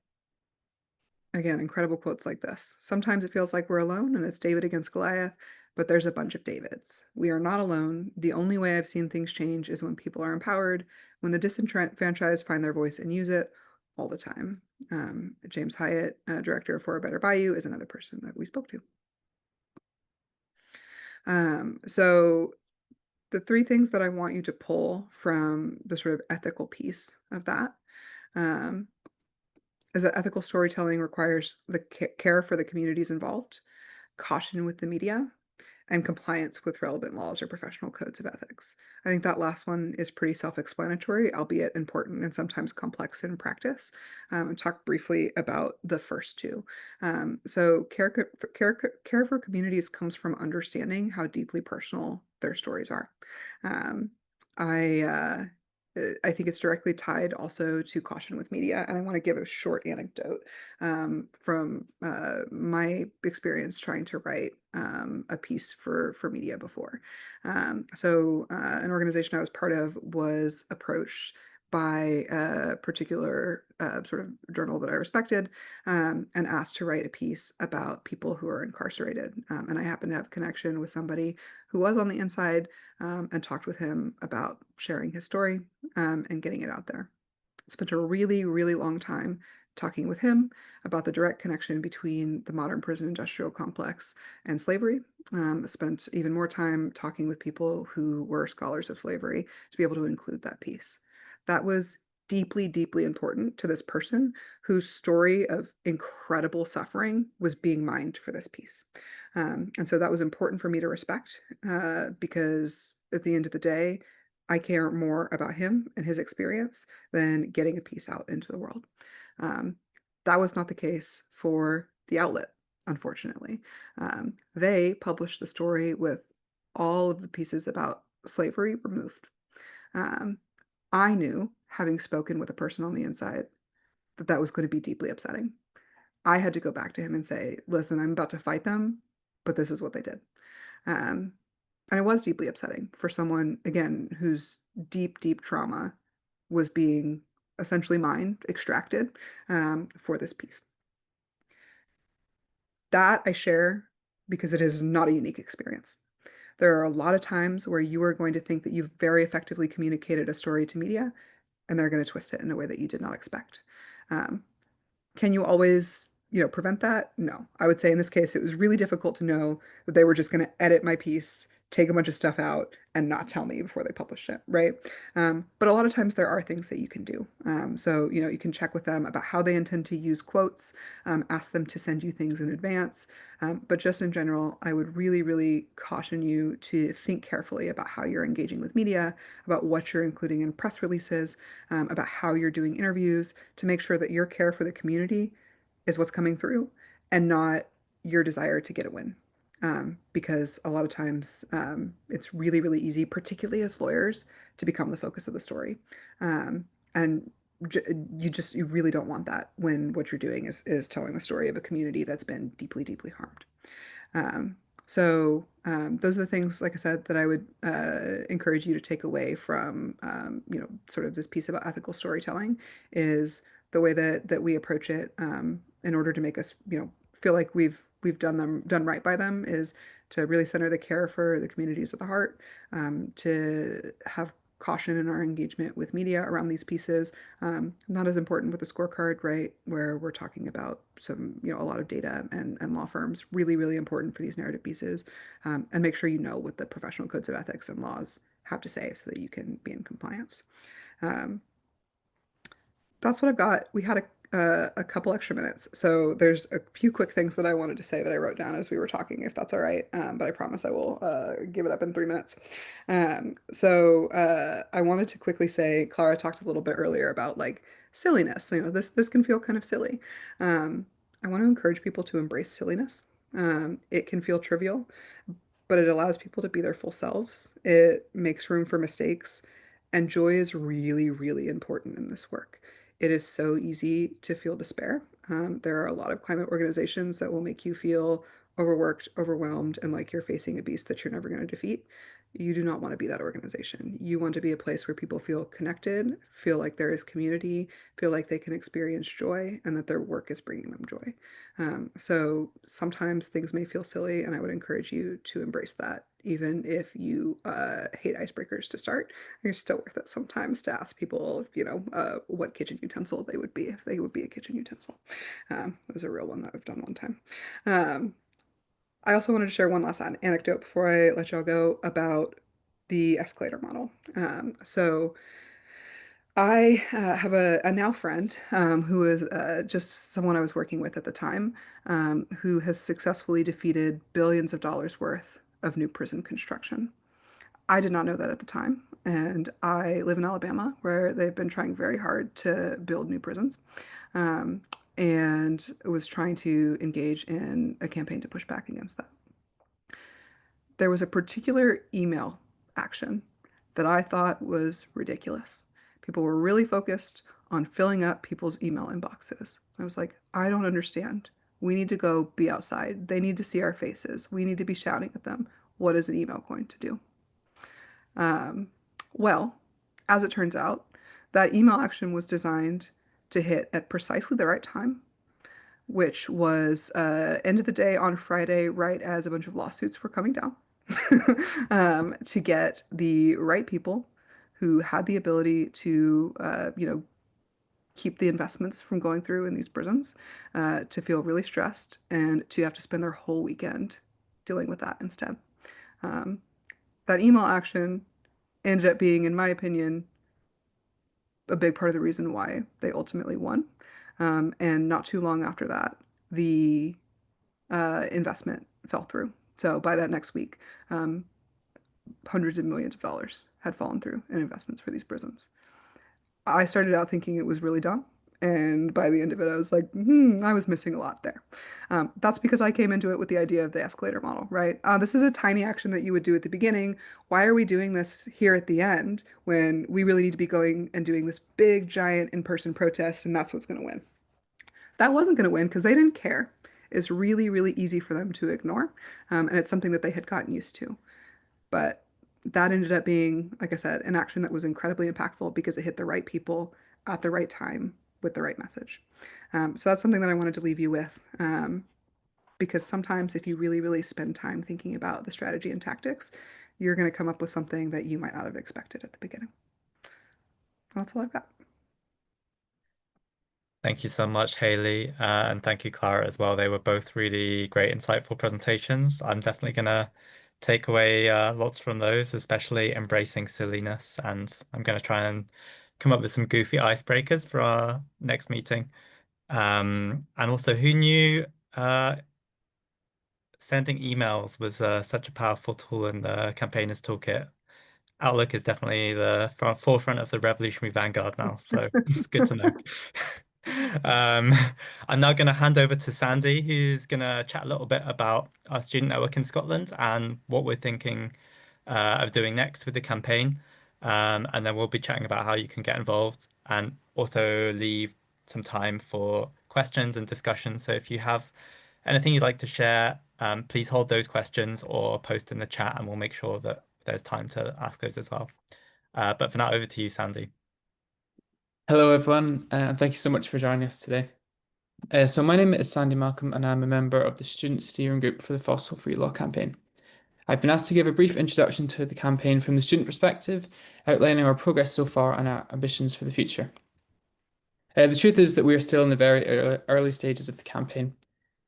again, incredible quotes like this. Sometimes it feels like we're alone and it's David against Goliath. but there's a bunch of Davids. We are not alone. The only way I've seen things change is when people are empowered, when the disenfranchised find their voice and use it all the time. James Hyatt, director For a Better Bayou, is another person that we spoke to. So the three things that I want you to pull from the sort of ethical piece of that um, is that ethical storytelling requires the care for the communities involved, caution with the media, and compliance with relevant laws or professional codes of ethics. I think that last one is pretty self-explanatory, albeit important and sometimes complex in practice. And talk briefly about the first two. So care for communities comes from understanding how deeply personal their stories are. Um, I I think it's directly tied also to caution with media, and I want to give a short anecdote from my experience trying to write a piece for media before. An organization I was part of was approached by a particular sort of journal that I respected and asked to write a piece about people who are incarcerated. And I happened to have connection with somebody who was on the inside and talked with him about sharing his story and getting it out there. Spent a really, really long time talking with him about the direct connection between the modern prison industrial complex and slavery. Spent even more time talking with people who were scholars of slavery to be able to include that piece. That was deeply, deeply important to this person whose story of incredible suffering was being mined for this piece. And so that was important for me to respect because at the end of the day, I care more about him and his experience than getting a piece out into the world. Um, that was not the case for the outlet, unfortunately. They published the story with all of the pieces about slavery removed. Um, I knew, having spoken with a person on the inside, that that was going to be deeply upsetting. I had to go back to him and say, listen, I'm about to fight them, but this is what they did. Um, and it was deeply upsetting for someone, again, whose deep, deep trauma was being essentially mined, extracted for this piece. That I share because it is not a unique experience. There are a lot of times where you are going to think that you've very effectively communicated a story to media, and they're going to twist it in a way that you did not expect. Um, Can you always, prevent that? No. I would say in this case, it was really difficult to know that they were just going to edit my piece, take a bunch of stuff out, and not tell me before they published it, right? But a lot of times there are things that you can do. So, you can check with them about how they intend to use quotes, ask them to send you things in advance. But just in general, I would really, really caution you to think carefully about how you're engaging with media, about what you're including in press releases, about how you're doing interviews to make sure that your care for the community is what's coming through and not your desire to get a win. Because a lot of times it's really, really easy, particularly as lawyers, to become the focus of the story. And you really don't want that when what you're doing is telling the story of a community that's been deeply, deeply harmed. Um, those are the things, like I said, that I would encourage you to take away from, sort of this piece about ethical storytelling is the way that we approach it in order to make us, feel like we've done right by them is to really center the care for the communities at the heart, to have caution in our engagement with media around these pieces. Not as important with the scorecard, right? Where we're talking about some, a lot of data and law firms, really, really important for these narrative pieces. And make sure you know what the professional codes of ethics and laws have to say so that you can be in compliance. Um, that's what I've got. We had a couple extra minutes, so there's a few quick things that I wanted to say that I wrote down as we were talking, if that's all right. But I promise I will give it up in 3 minutes. I wanted to quickly say, Clara talked a little bit earlier about like silliness. This can feel kind of silly. I want to encourage people to embrace silliness. It can feel trivial, but it allows people to be their full selves. It makes room for mistakes, and joy is really, really important in this work. It is so easy to feel despair. There are a lot of climate organizations that will make you feel overworked, overwhelmed, and like you're facing a beast that you're never going to defeat. you do not want to be that organization. You want to be a place where people feel connected, feel like there is community, feel like they can experience joy, and that their work is bringing them joy. So sometimes things may feel silly, and I would encourage you to embrace that. Even if you hate icebreakers to start, you're still worth it sometimes to ask people, what kitchen utensil they would be if they would be a kitchen utensil. There's a real one that I've done one time. I also wanted to share one last anecdote before I let y'all go about the escalator model. So I have a now friend who is just someone I was working with at the time, who has successfully defeated billions of dollars worth of new prison construction. I did not know that at the time, and I live in Alabama, where they've been trying very hard to build new prisons, um, and was trying to engage in a campaign to push back against that. There was a particular email action that I thought was ridiculous. People were really focused on filling up people's email inboxes. I was like, I don't understand. We need to go be outside. They need to see our faces. We need to be shouting at them. What is an email going to do? Um, well, as it turns out, that email action was designed to hit at precisely the right time, which was end of the day on Friday, right as a bunch of lawsuits were coming down, to get the right people who had the ability to, keep the investments from going through in these prisons, to feel really stressed and to have to spend their whole weekend dealing with that instead. Um, that email action ended up being, in my opinion, a big part of the reason why they ultimately won. And not too long after that, the investment fell through. So by that next week, hundreds of millions of dollars had fallen through in investments for these prisons. I started out thinking it was really dumb. And by the end of it, I was like, I was missing a lot there. That's because I came into it with the idea of the escalator model, right? This is a tiny action that you would do at the beginning. Why are we doing this here at the end when we really need to be going and doing this big, giant in-person protest, and that's what's going to win? That wasn't going to win because they didn't care. It's really, really easy for them to ignore. And it's something that they had gotten used to. But that ended up being, like I said, an action that was incredibly impactful because it hit the right people at the right time with the right message. So that's something that I wanted to leave you with. Because sometimes if you really, really spend time thinking about the strategy and tactics, you're going to come up with something that you might not have expected at the beginning. That's all I've got. Thank you so much, Haley, and thank you, Clara, as well. They were both really great, insightful presentations. I'm definitely gonna take away lots from those, especially embracing silliness, and I'm gonna try and come up with some goofy icebreakers for our next meeting. And also, who knew sending emails was such a powerful tool in the campaigners toolkit? Outlook is definitely the forefront of the revolutionary vanguard now, so it's good to know. Um, I'm now going to hand over to Sandy, who's going to chat a little bit about our student network in Scotland and what we're thinking of doing next with the campaign. And then we'll be chatting about how you can get involved and also leave some time for questions and discussions. So if you have anything you'd like to share, please hold those questions or post in the chat and we'll make sure that there's time to ask those as well. But for now, over to you, Sandy. Hello, everyone, and thank you so much for joining us today. So my name is Sandy Malcolm, and I'm a member of the Student Steering Group for the Fossil Free Law campaign. I've been asked to give a brief introduction to the campaign from the student perspective, outlining our progress so far and our ambitions for the future. The truth is that we are still in the very early stages of the campaign.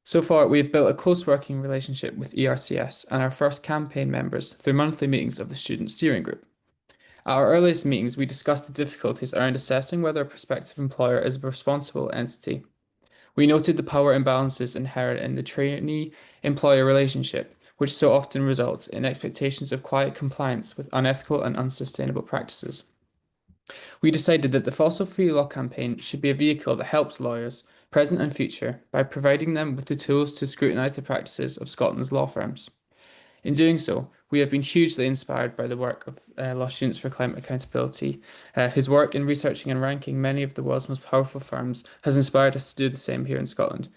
So far, we have built a close working relationship with ERCS and our first campaign members through monthly meetings of the Student Steering Group. At our earliest meetings, we discussed the difficulties around assessing whether a prospective employer is a responsible entity. We noted the power imbalances inherent in the trainee-employer relationship, which so often results in expectations of quiet compliance with unethical and unsustainable practices. We decided that the Fossil Free Law campaign should be a vehicle that helps lawyers, present and future, by providing them with the tools to scrutinise the practices of Scotland's law firms. In doing so, we have been hugely inspired by the work of Law Students for Climate Accountability, whose work in researching and ranking many of the world's most powerful firms has inspired us to do the same here in Scotland.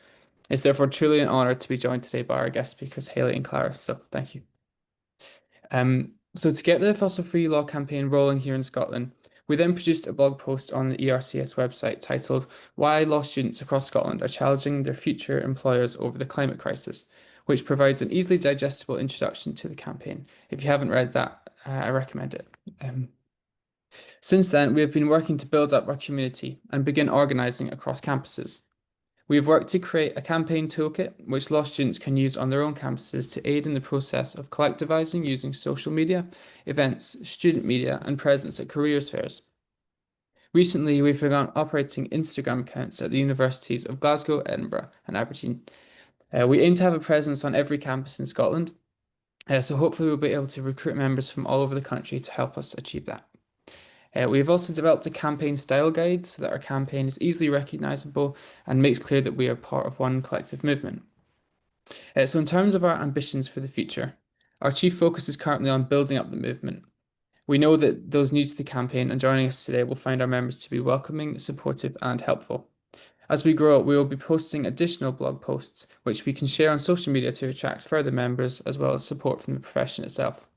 It's therefore truly an honour to be joined today by our guest speakers, Haley and Clara, so thank you. So to get the fossil-free law campaign rolling here in Scotland, we then produced a blog post on the ERCS website titled "Why Law Students Across Scotland Are Challenging Their Future Employers Over the Climate Crisis," which provides an easily digestible introduction to the campaign. If you haven't read that, I recommend it. Since then, we have been working to build up our community and begin organising across campuses. We have worked to create a campaign toolkit which law students can use on their own campuses to aid in the process of collectivising using social media, events, student media, and presence at careers fairs. Recently, we've begun operating Instagram accounts at the universities of Glasgow, Edinburgh, and Aberdeen. We aim to have a presence on every campus in Scotland, so hopefully we'll be able to recruit members from all over the country to help us achieve that. We have also developed a campaign style guide so that our campaign is easily recognisable and makes clear that we are part of one collective movement. So in terms of our ambitions for the future, our chief focus is currently on building up the movement. We know that those new to the campaign and joining us today will find our members to be welcoming, supportive, and helpful. As we grow, we will be posting additional blog posts, which we can share on social media to attract further members, as well as support from the profession itself.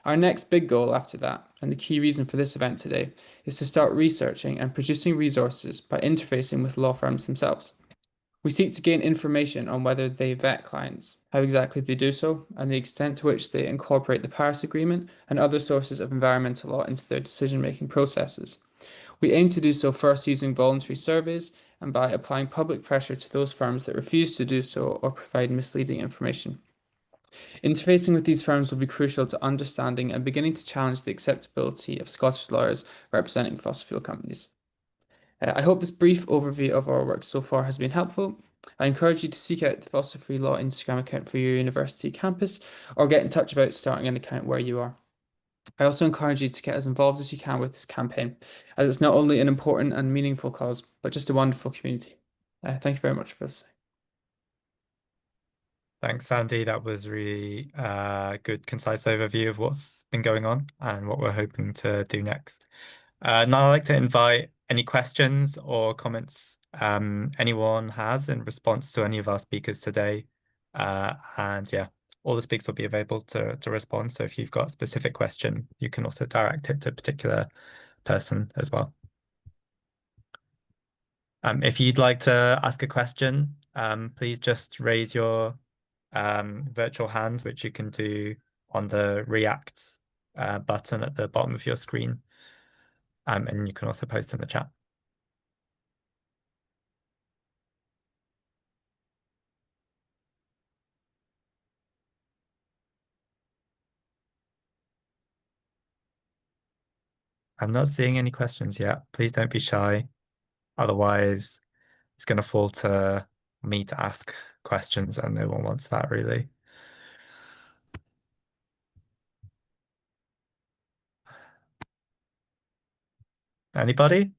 Our next big goal after that, and the key reason for this event today, is to start researching and producing resources by interfacing with law firms themselves. We seek to gain information on whether they vet clients, how exactly they do so, and the extent to which they incorporate the Paris Agreement and other sources of environmental law into their decision-making processes. We aim to do so first using voluntary surveys and by applying public pressure to those firms that refuse to do so or provide misleading information. Interfacing with these firms will be crucial to understanding and beginning to challenge the acceptability of Scottish lawyers representing fossil fuel companies. I hope this brief overview of our work so far has been helpful. I encourage you to seek out the Fossil Free Law Instagram account for your university campus or get in touch about starting an account where you are. I also encourage you to get as involved as you can with this campaign, as it's not only an important and meaningful cause, but just a wonderful community. Thank you very much for this. Thanks, Sandy. That was really good, concise overview of what's been going on and what we're hoping to do next. Now I'd like to invite any questions or comments anyone has in response to any of our speakers today. And yeah, all the speakers will be available to respond. So if you've got a specific question, you can also direct it to a particular person as well. If you'd like to ask a question, please just raise your virtual hand, which you can do on the React button at the bottom of your screen. And you can also post in the chat. I'm not seeing any questions yet. Please don't be shy. Otherwise, it's going to fall to me to ask questions, and no one wants that really. Anybody?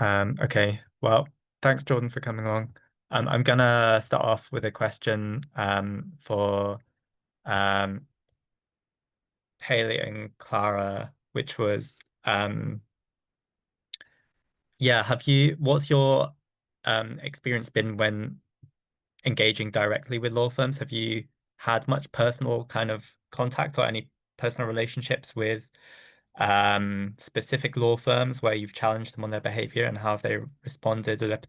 Okay. Well, thanks, Jordan, for coming along. I'm gonna start off with a question for Haley and Clara, which was yeah, what's your experience been when engaging directly with law firms? Have you had much personal kind of contact or any personal relationships with specific law firms where you've challenged them on their behavior, and how have they responded? Are there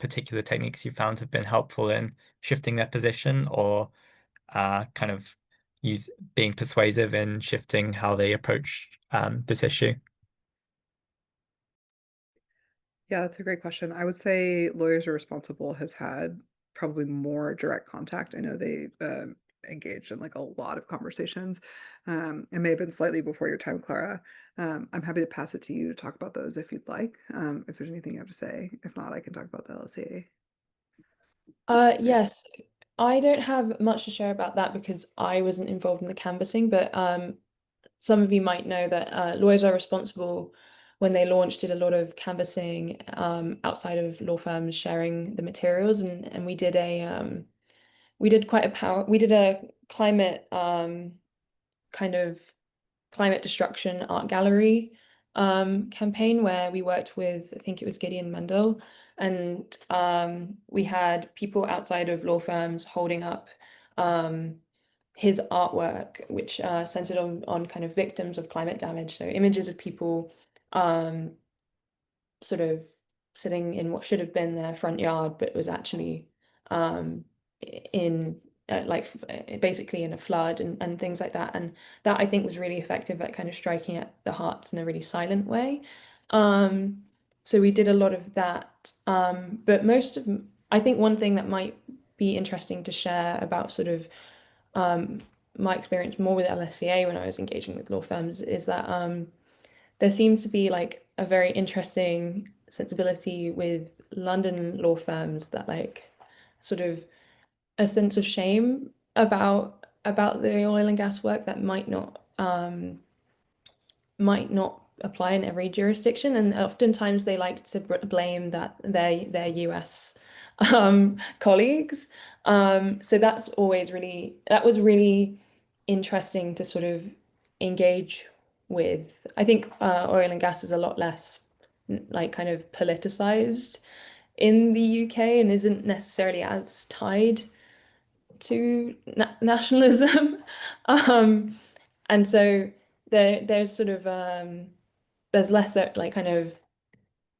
particular techniques you found have been helpful in shifting their position, or kind of being persuasive in shifting how they approach this issue? Yeah, that's a great question. I would say Lawyers Are Responsible has had probably more direct contact. I know they engaged in like a lot of conversations. It may have been slightly before your time, Clara. I'm happy to pass it to you to talk about those if you'd like, if there's anything you have to say. If not, I can talk about the LCA. Yes, I don't have much to share about that because I wasn't involved in the canvassing, but some of you might know that Lawyers Are Responsible, when they launched, did a lot of canvassing outside of law firms sharing the materials, and we did a climate kind of climate destruction art gallery campaign where we worked with, I think it was Gideon Mendel, and we had people outside of law firms holding up his artwork, which centered on kind of victims of climate damage. So images of people sort of sitting in what should have been their front yard, but was actually in basically in a flood and things like that. And that I think was really effective at kind of striking at the hearts in a really silent way. So we did a lot of that. But I think one thing that might be interesting to share about sort of my experience more with LSCA when I was engaging with law firms is that there seems to be like a very interesting sensibility with London law firms that like sort of a sense of shame about the oil and gas work that might not apply in every jurisdiction, and oftentimes they like to blame their US colleagues. So that was really interesting to sort of engage with. I think oil and gas is a lot less like kind of politicized in the UK and isn't necessarily as tied to nationalism. And so there's sort of there's less like kind of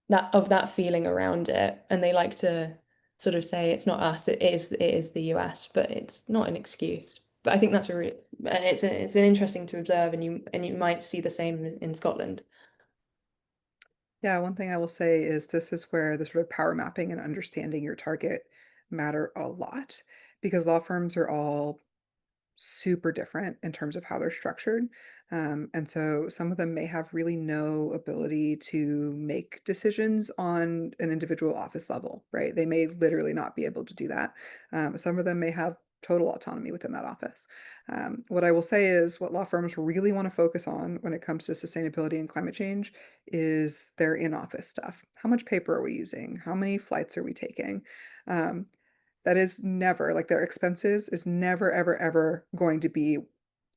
that feeling around it, and they like to sort of say it's not us, it is the US, but it's not an excuse. But I think that's it's an interesting to observe, and you might see the same in Scotland. Yeah, one thing I will say is this is where the sort of power mapping and understanding your target matter a lot, because law firms are all super different in terms of how they're structured. And so some of them may have really no ability to make decisions on an individual office level, right? They may literally not be able to do that. Some of them may have total autonomy within that office. What I will say is what law firms really want to focus on when it comes to sustainability and climate change is their in-office stuff. How much paper are we using? How many flights are we taking? That is never, like their expenses is never, ever, ever going to be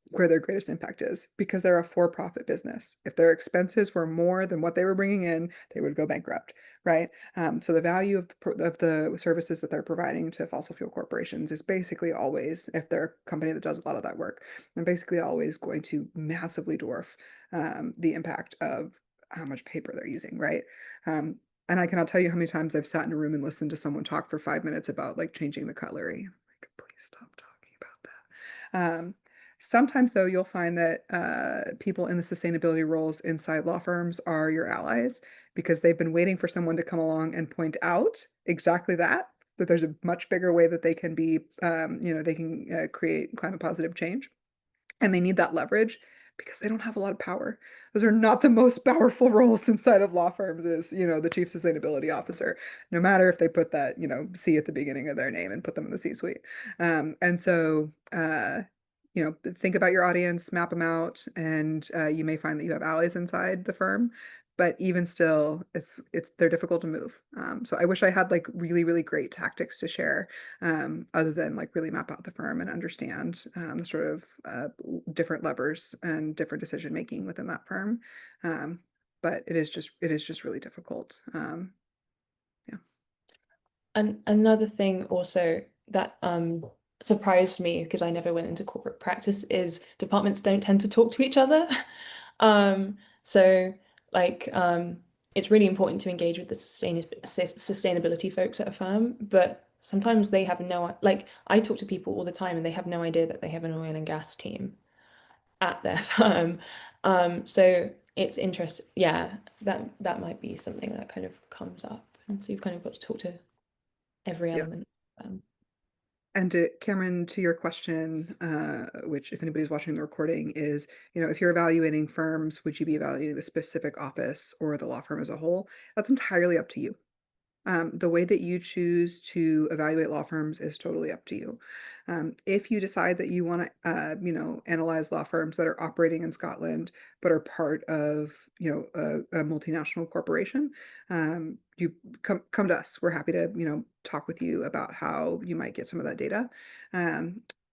where their greatest impact is, because they're a for-profit business. If their expenses were more than what they were bringing in, they would go bankrupt, right? So the value of the services that they're providing to fossil fuel corporations is basically always, if they're a company that does a lot of that work, they're basically always going to massively dwarf the impact of how much paper they're using, right? And I cannot tell you how many times I've sat in a room and listened to someone talk for 5 minutes about like changing the cutlery. Like, please stop talking about that. Sometimes, though, you'll find that people in the sustainability roles inside law firms are your allies, because they've been waiting for someone to come along and point out exactly that there's a much bigger way that they can be, they can create climate positive change. And they need that leverage because they don't have a lot of power. Those are not the most powerful roles inside of law firms, is, the chief sustainability officer, no matter if they put that, C at the beginning of their name and put them in the C-suite. And so, think about your audience, map them out, and you may find that you have allies inside the firm. But even still, they're difficult to move. So I wish I had like really, really great tactics to share, other than like really map out the firm and understand the sort of different levers and different decision making within that firm. But it is just really difficult. Yeah. And another thing also that surprised me, because I never went into corporate practice, is departments don't tend to talk to each other. So like it's really important to engage with the sustainability folks at a firm, but sometimes they have like I talk to people all the time and they have no idea that they have an oil and gas team at their firm. So it's interesting. Yeah, that might be something that kind of comes up. And so you've kind of got to talk to every Yeah. element. And Cameron, to your question, which if anybody's watching the recording is, if you're evaluating firms, would you be evaluating the specific office or the law firm as a whole? That's entirely up to you. The way that you choose to evaluate law firms is totally up to you. If you decide that you want to, analyze law firms that are operating in Scotland but are part of, a multinational corporation, you come to us. We're happy to, talk with you about how you might get some of that data.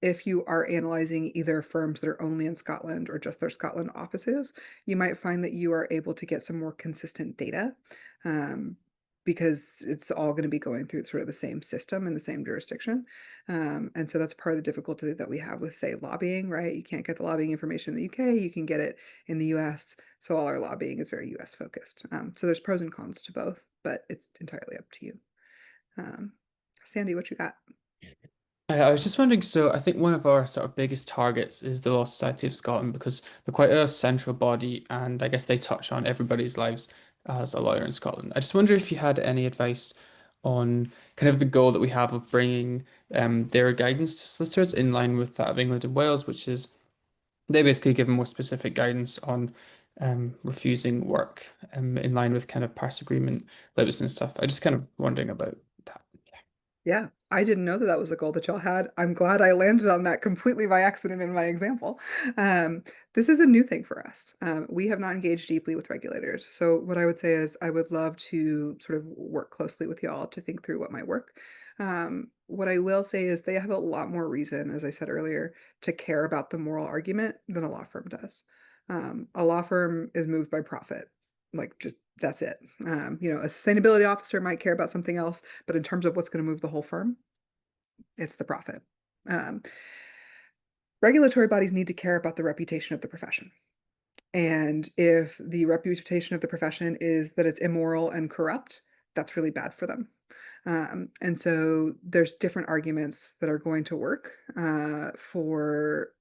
if you are analyzing either firms that are only in Scotland or just their Scotland offices, you might find that you are able to get some more consistent data, because it's all going to be going through sort of the same system in the same jurisdiction. And so that's part of the difficulty that we have with, say, lobbying, right? You can't get the lobbying information in the UK, you can get it in the US. So all our lobbying is very US focused. So there's pros and cons to both, but it's entirely up to you. Sandy, what you got? I was just wondering, so I think one of our sort of biggest targets is the Law Society of Scotland because they're quite a central body and I guess they touch on everybody's lives as a lawyer in Scotland. I just wonder if you had any advice on kind of the goal that we have of bringing their guidance to solicitors in line with that of England and Wales, which is they basically give more specific guidance on refusing work in line with kind of Paris Agreement limits and stuff. I just kind of wondering about that. Yeah, I didn't know that that was a goal that y'all had. I'm glad I landed on that completely by accident in my example. This is a new thing for us. We have not engaged deeply with regulators. So what I would say is I would love to sort of work closely with y'all to think through what might work. What I will say is they have a lot more reason, as I said earlier, to care about the moral argument than a law firm does. A law firm is moved by profit, like just that's it. A sustainability officer might care about something else, but in terms of what's going to move the whole firm, it's the profit. Regulatory bodies need to care about the reputation of the profession. And if the reputation of the profession is that it's immoral and corrupt, that's really bad for them. And so there's different arguments that are going to work for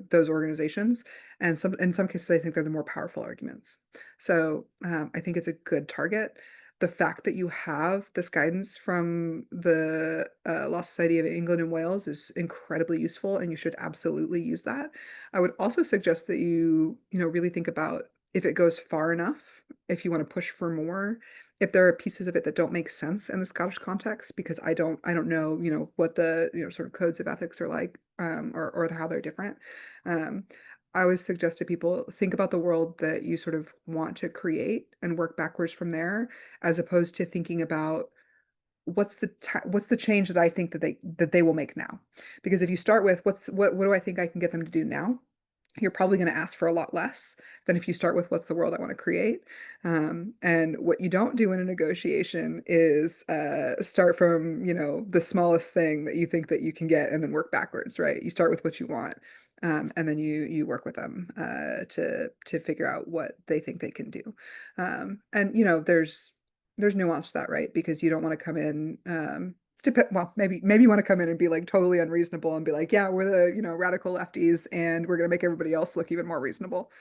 those organizations, and in some cases, I think they're the more powerful arguments. So I think it's a good target. The fact that you have this guidance from the Law Society of England and Wales is incredibly useful, and you should absolutely use that. I would also suggest that you really think about if it goes far enough, if you want to push for more, if there are pieces of it that don't make sense in the Scottish context, because I don't know, what the, sort of codes of ethics are like, or how they're different. Um, I always suggest to people, think about the world that you sort of want to create and work backwards from there, as opposed to thinking about what's the change that I think that they will make now. Because if you start with what do I think I can get them to do now, you're probably going to ask for a lot less than if you start with what's the world I want to create. And what you don't do in a negotiation is start from, the smallest thing that you think that you can get and then work backwards, right? You start with what you want. And then you work with them to figure out what they think they can do. And there's nuance to that, right? Because you don't want to come in well, maybe you want to come in and be like totally unreasonable and be like, yeah, we're the, radical lefties and we're going to make everybody else look even more reasonable.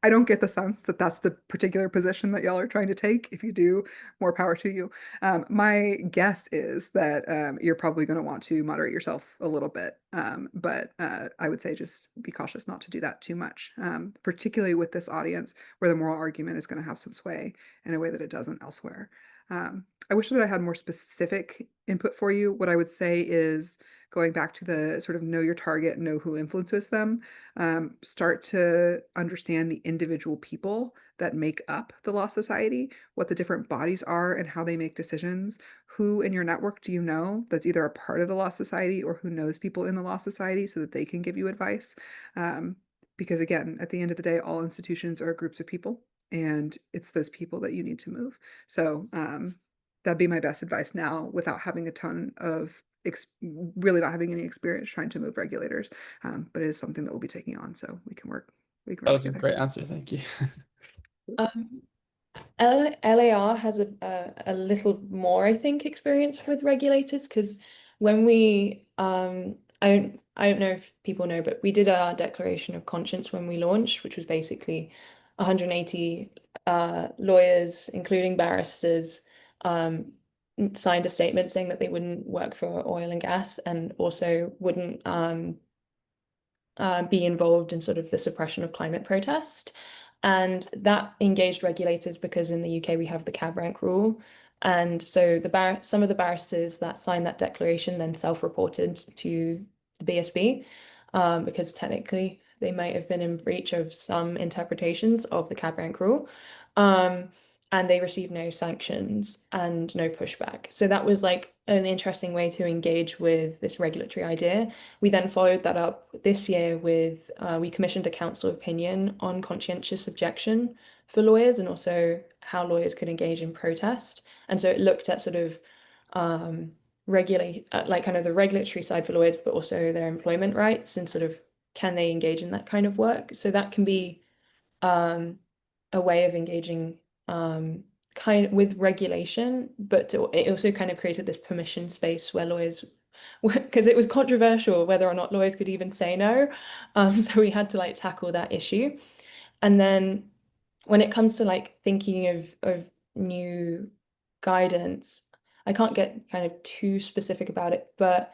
I don't get the sense that that's the particular position that y'all are trying to take. If you do, more power to you. My guess is that you're probably going to want to moderate yourself a little bit. But I would say just be cautious not to do that too much, particularly with this audience where the moral argument is going to have some sway in a way that it doesn't elsewhere. I wish that I had more specific input for you. What I would say is going back to the sort of know your target, know who influences them, start to understand the individual people that make up the Law Society, what the different bodies are and how they make decisions. Who in your network do you know that's either a part of the Law Society or who knows people in the Law Society so that they can give you advice? Because again, at the end of the day, all institutions are groups of people, and it's those people that you need to move. So that'd be my best advice now, without having a ton of really not having any experience trying to move regulators. But it is something that we'll be taking on, so we can work That was a together. great answer, thank you. Um, LAR has a little more, I think, experience with regulators because when we I don't know if people know, but we did our declaration of conscience when we launched, which was basically 180 lawyers, including barristers, signed a statement saying that they wouldn't work for oil and gas and also wouldn't be involved in sort of the suppression of climate protest. And that engaged regulators because in the UK we have the cab rank rule. And so some of the barristers that signed that declaration then self-reported to the BSB because technically they might have been in breach of some interpretations of the cab rank rule. and they received no sanctions and no pushback. So that was like an interesting way to engage with this regulatory idea. We then followed that up this year with we commissioned a council opinion on conscientious objection for lawyers and also how lawyers could engage in protest. And so it looked at sort of regulate like kind of the regulatory side for lawyers, but also their employment rights and sort of can they engage in that kind of work. So that can be a way of engaging kind of with regulation, but it also kind of created this permission space where lawyers, because it was controversial whether or not lawyers could even say no. So we had to like tackle that issue. And then when it comes to like thinking of new guidance, I can't get kind of too specific about it, but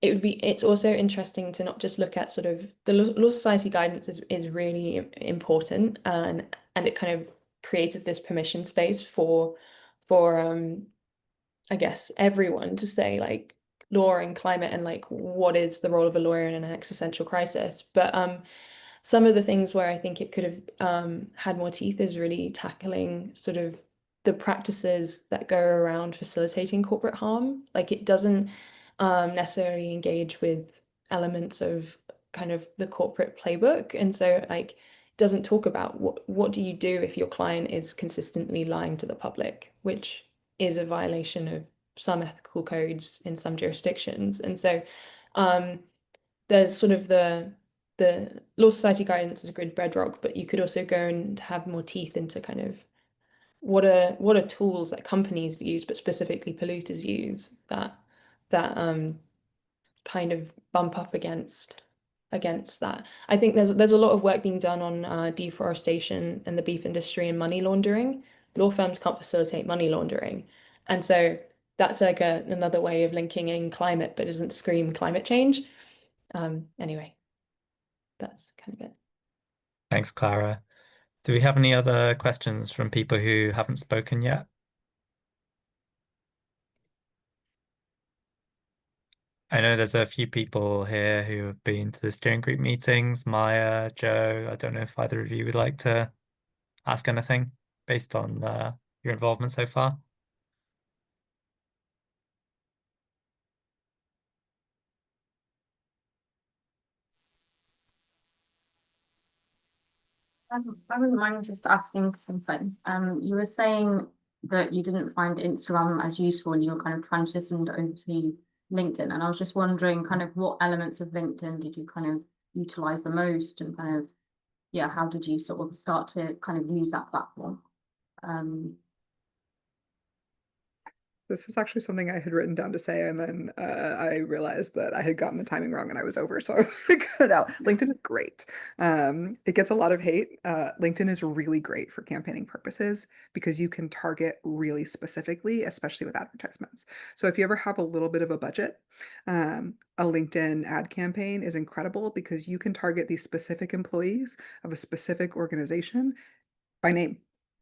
it's also interesting to not just look at sort of the Law Society guidance is really important and it kind of created this permission space for I guess everyone to say like law and climate and like what is the role of a lawyer in an existential crisis. But some of the things where I think it could have had more teeth is really tackling sort of the practices that go around facilitating corporate harm. Like it doesn't necessarily engage with elements of kind of the corporate playbook. And so like doesn't talk about what do you do if your client is consistently lying to the public, which is a violation of some ethical codes in some jurisdictions. And so there's sort of the Law Society guidance is a good bedrock, but you could also go and have more teeth into kind of what are tools that companies use, but specifically polluters use that kind of bump up against that. I think there's a lot of work being done on deforestation and the beef industry and money laundering. Law firms can't facilitate money laundering, and so that's like another way of linking in climate, but doesn't scream climate change. Anyway, that's kind of it. Thanks, Clara. Do we have any other questions from people who haven't spoken yet? I know there's a few people here who have been to the steering group meetings. Maya, Joe, I don't know if either of you would like to ask anything based on your involvement so far. I wouldn't mind just asking something. You were saying that you didn't find Instagram as useful and you were kind of transitioned over to LinkedIn. And I was just wondering kind of what elements of LinkedIn did you kind of utilize the most and kind of, yeah, how did you sort of start to kind of use that platform? This was actually something I had written down to say, and then I realized that I had gotten the timing wrong and I was over, so I was like, cut it out. LinkedIn is great. It gets a lot of hate. LinkedIn is really great for campaigning purposes because you can target really specifically, especially with advertisements. So if you ever have a little bit of a budget, a LinkedIn ad campaign is incredible because you can target these specific employees of a specific organization by name.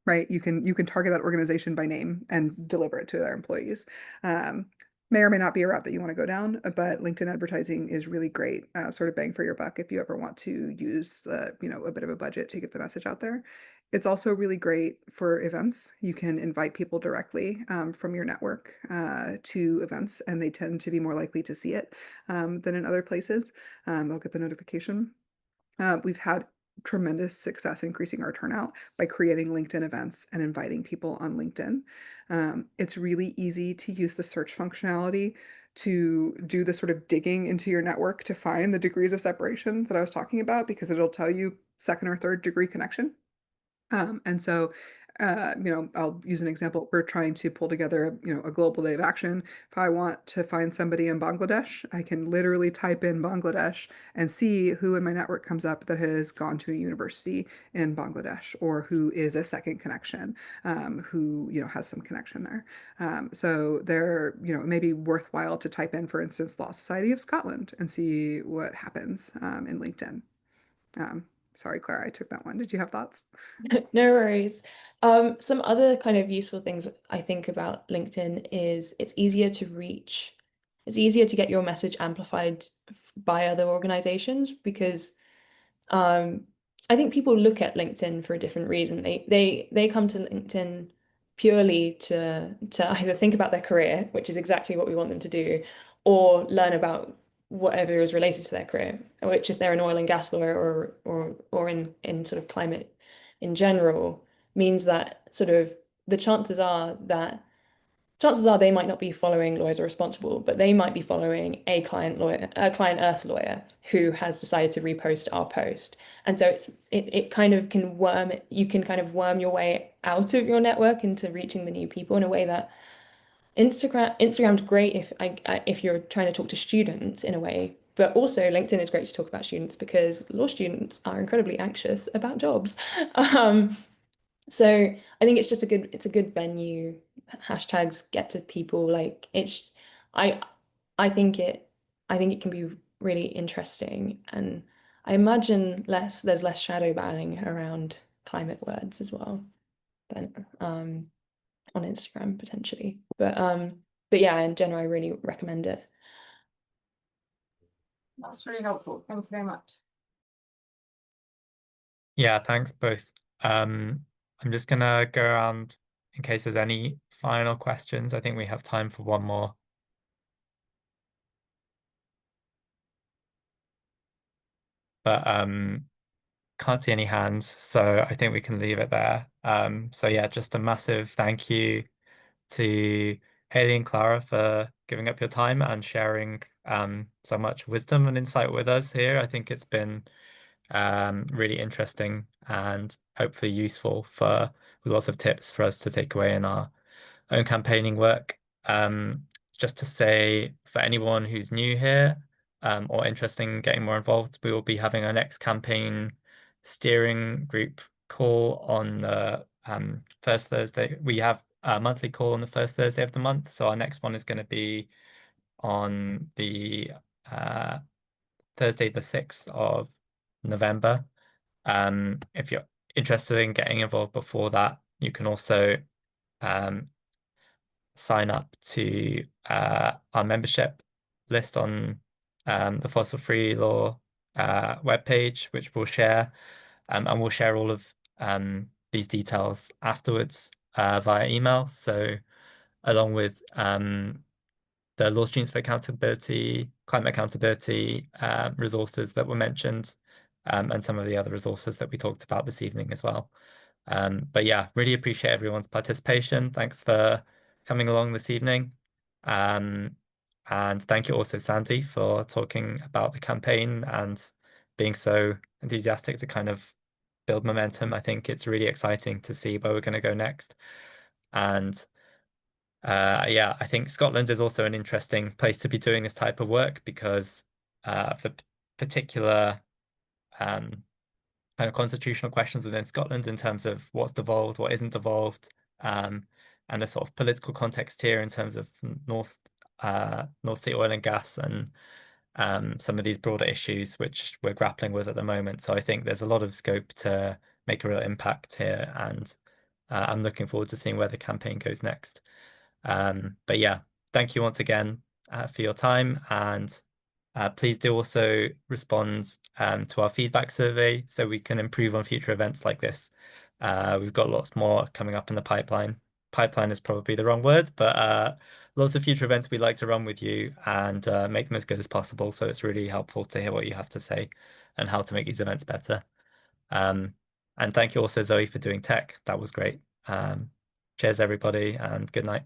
Right? You can target that organization by name and deliver it to their employees. May or may not be a route that you want to go down, but LinkedIn advertising is really great, sort of bang for your buck if you ever want to use a bit of a budget to get the message out there. It's also really great for events. You can invite people directly from your network to events, and they tend to be more likely to see it than in other places. They'll get the notification. We've had tremendous success increasing our turnout by creating LinkedIn events and inviting people on LinkedIn. It's really easy to use the search functionality to do the sort of digging into your network to find the degrees of separation that I was talking about because it'll tell you second or third degree connection. And so, I'll use an example. We're trying to pull together, a global day of action. If I want to find somebody in Bangladesh, I can literally type in Bangladesh and see who in my network comes up that has gone to a university in Bangladesh or who is a second connection, who, has some connection there. So there, it may be worthwhile to type in, for instance, Law Society of Scotland and see what happens in LinkedIn. Sorry, Clara, I took that one. Did you have thoughts? No worries. Some other kind of useful things I think about LinkedIn is it's easier to reach. It's easier to get your message amplified by other organizations because I think people look at LinkedIn for a different reason. They come to LinkedIn purely to either think about their career, which is exactly what we want them to do, or learn about whatever is related to their career, which if they're an oil and gas lawyer or in sort of climate in general, means that sort of the chances are they might not be following lawyers are responsible, but they might be following a client earth lawyer who has decided to repost our post. And so it kind of you can kind of worm your way out of your network into reaching the new people in a way that Instagram's great if you're trying to talk to students in a way, but also LinkedIn is great to talk about students because law students are incredibly anxious about jobs. So I think it's a good venue. Hashtags get to people like I I think it can be really interesting, and I imagine there's less shadow banning around climate words as well than on Instagram potentially. But yeah, in general I really recommend it. That's really helpful. Thank you very much. Yeah, thanks both. I'm just gonna go around in case there's any final questions. I think we have time for one more. But can't see any hands, so I think we can leave it there. So yeah, just a massive thank you to Haley and Clara for giving up your time and sharing so much wisdom and insight with us here. I think it's been really interesting and hopefully useful with lots of tips for us to take away in our own campaigning work. Just to say, for anyone who's new here or interested in getting more involved, we will be having our next campaign steering group call on the first Thursday. We have a monthly call on the first Thursday of the month. So our next one is going to be on the Thursday, the 6th of November. If you're interested in getting involved before that, you can also sign up to our membership list on the Fossil Free Law webpage, which we'll share. And we'll share all of these details afterwards via email. So along with the Law Students for Accountability, Climate Accountability resources that were mentioned, and some of the other resources that we talked about this evening as well. But yeah, really appreciate everyone's participation. Thanks for coming along this evening. And thank you also, Sandy, for talking about the campaign and being so enthusiastic to kind of build momentum. I think it's really exciting to see where we're going to go next. And yeah, I think Scotland is also an interesting place to be doing this type of work because for particular kind of constitutional questions within Scotland in terms of what's devolved, what isn't devolved, and a sort of political context here in terms of North Sea oil and gas and some of these broader issues which we're grappling with at the moment. So I think there's a lot of scope to make a real impact here, and I'm looking forward to seeing where the campaign goes next. But yeah, thank you once again for your time, and please do also respond to our feedback survey so we can improve on future events like this. We've got lots more coming up in the pipeline. Pipeline is probably the wrong word, but lots of future events we'd like to run with you and make them as good as possible. So it's really helpful to hear what you have to say and how to make these events better. And thank you also, Zoe, for doing tech. That was great. Cheers, everybody, and good night.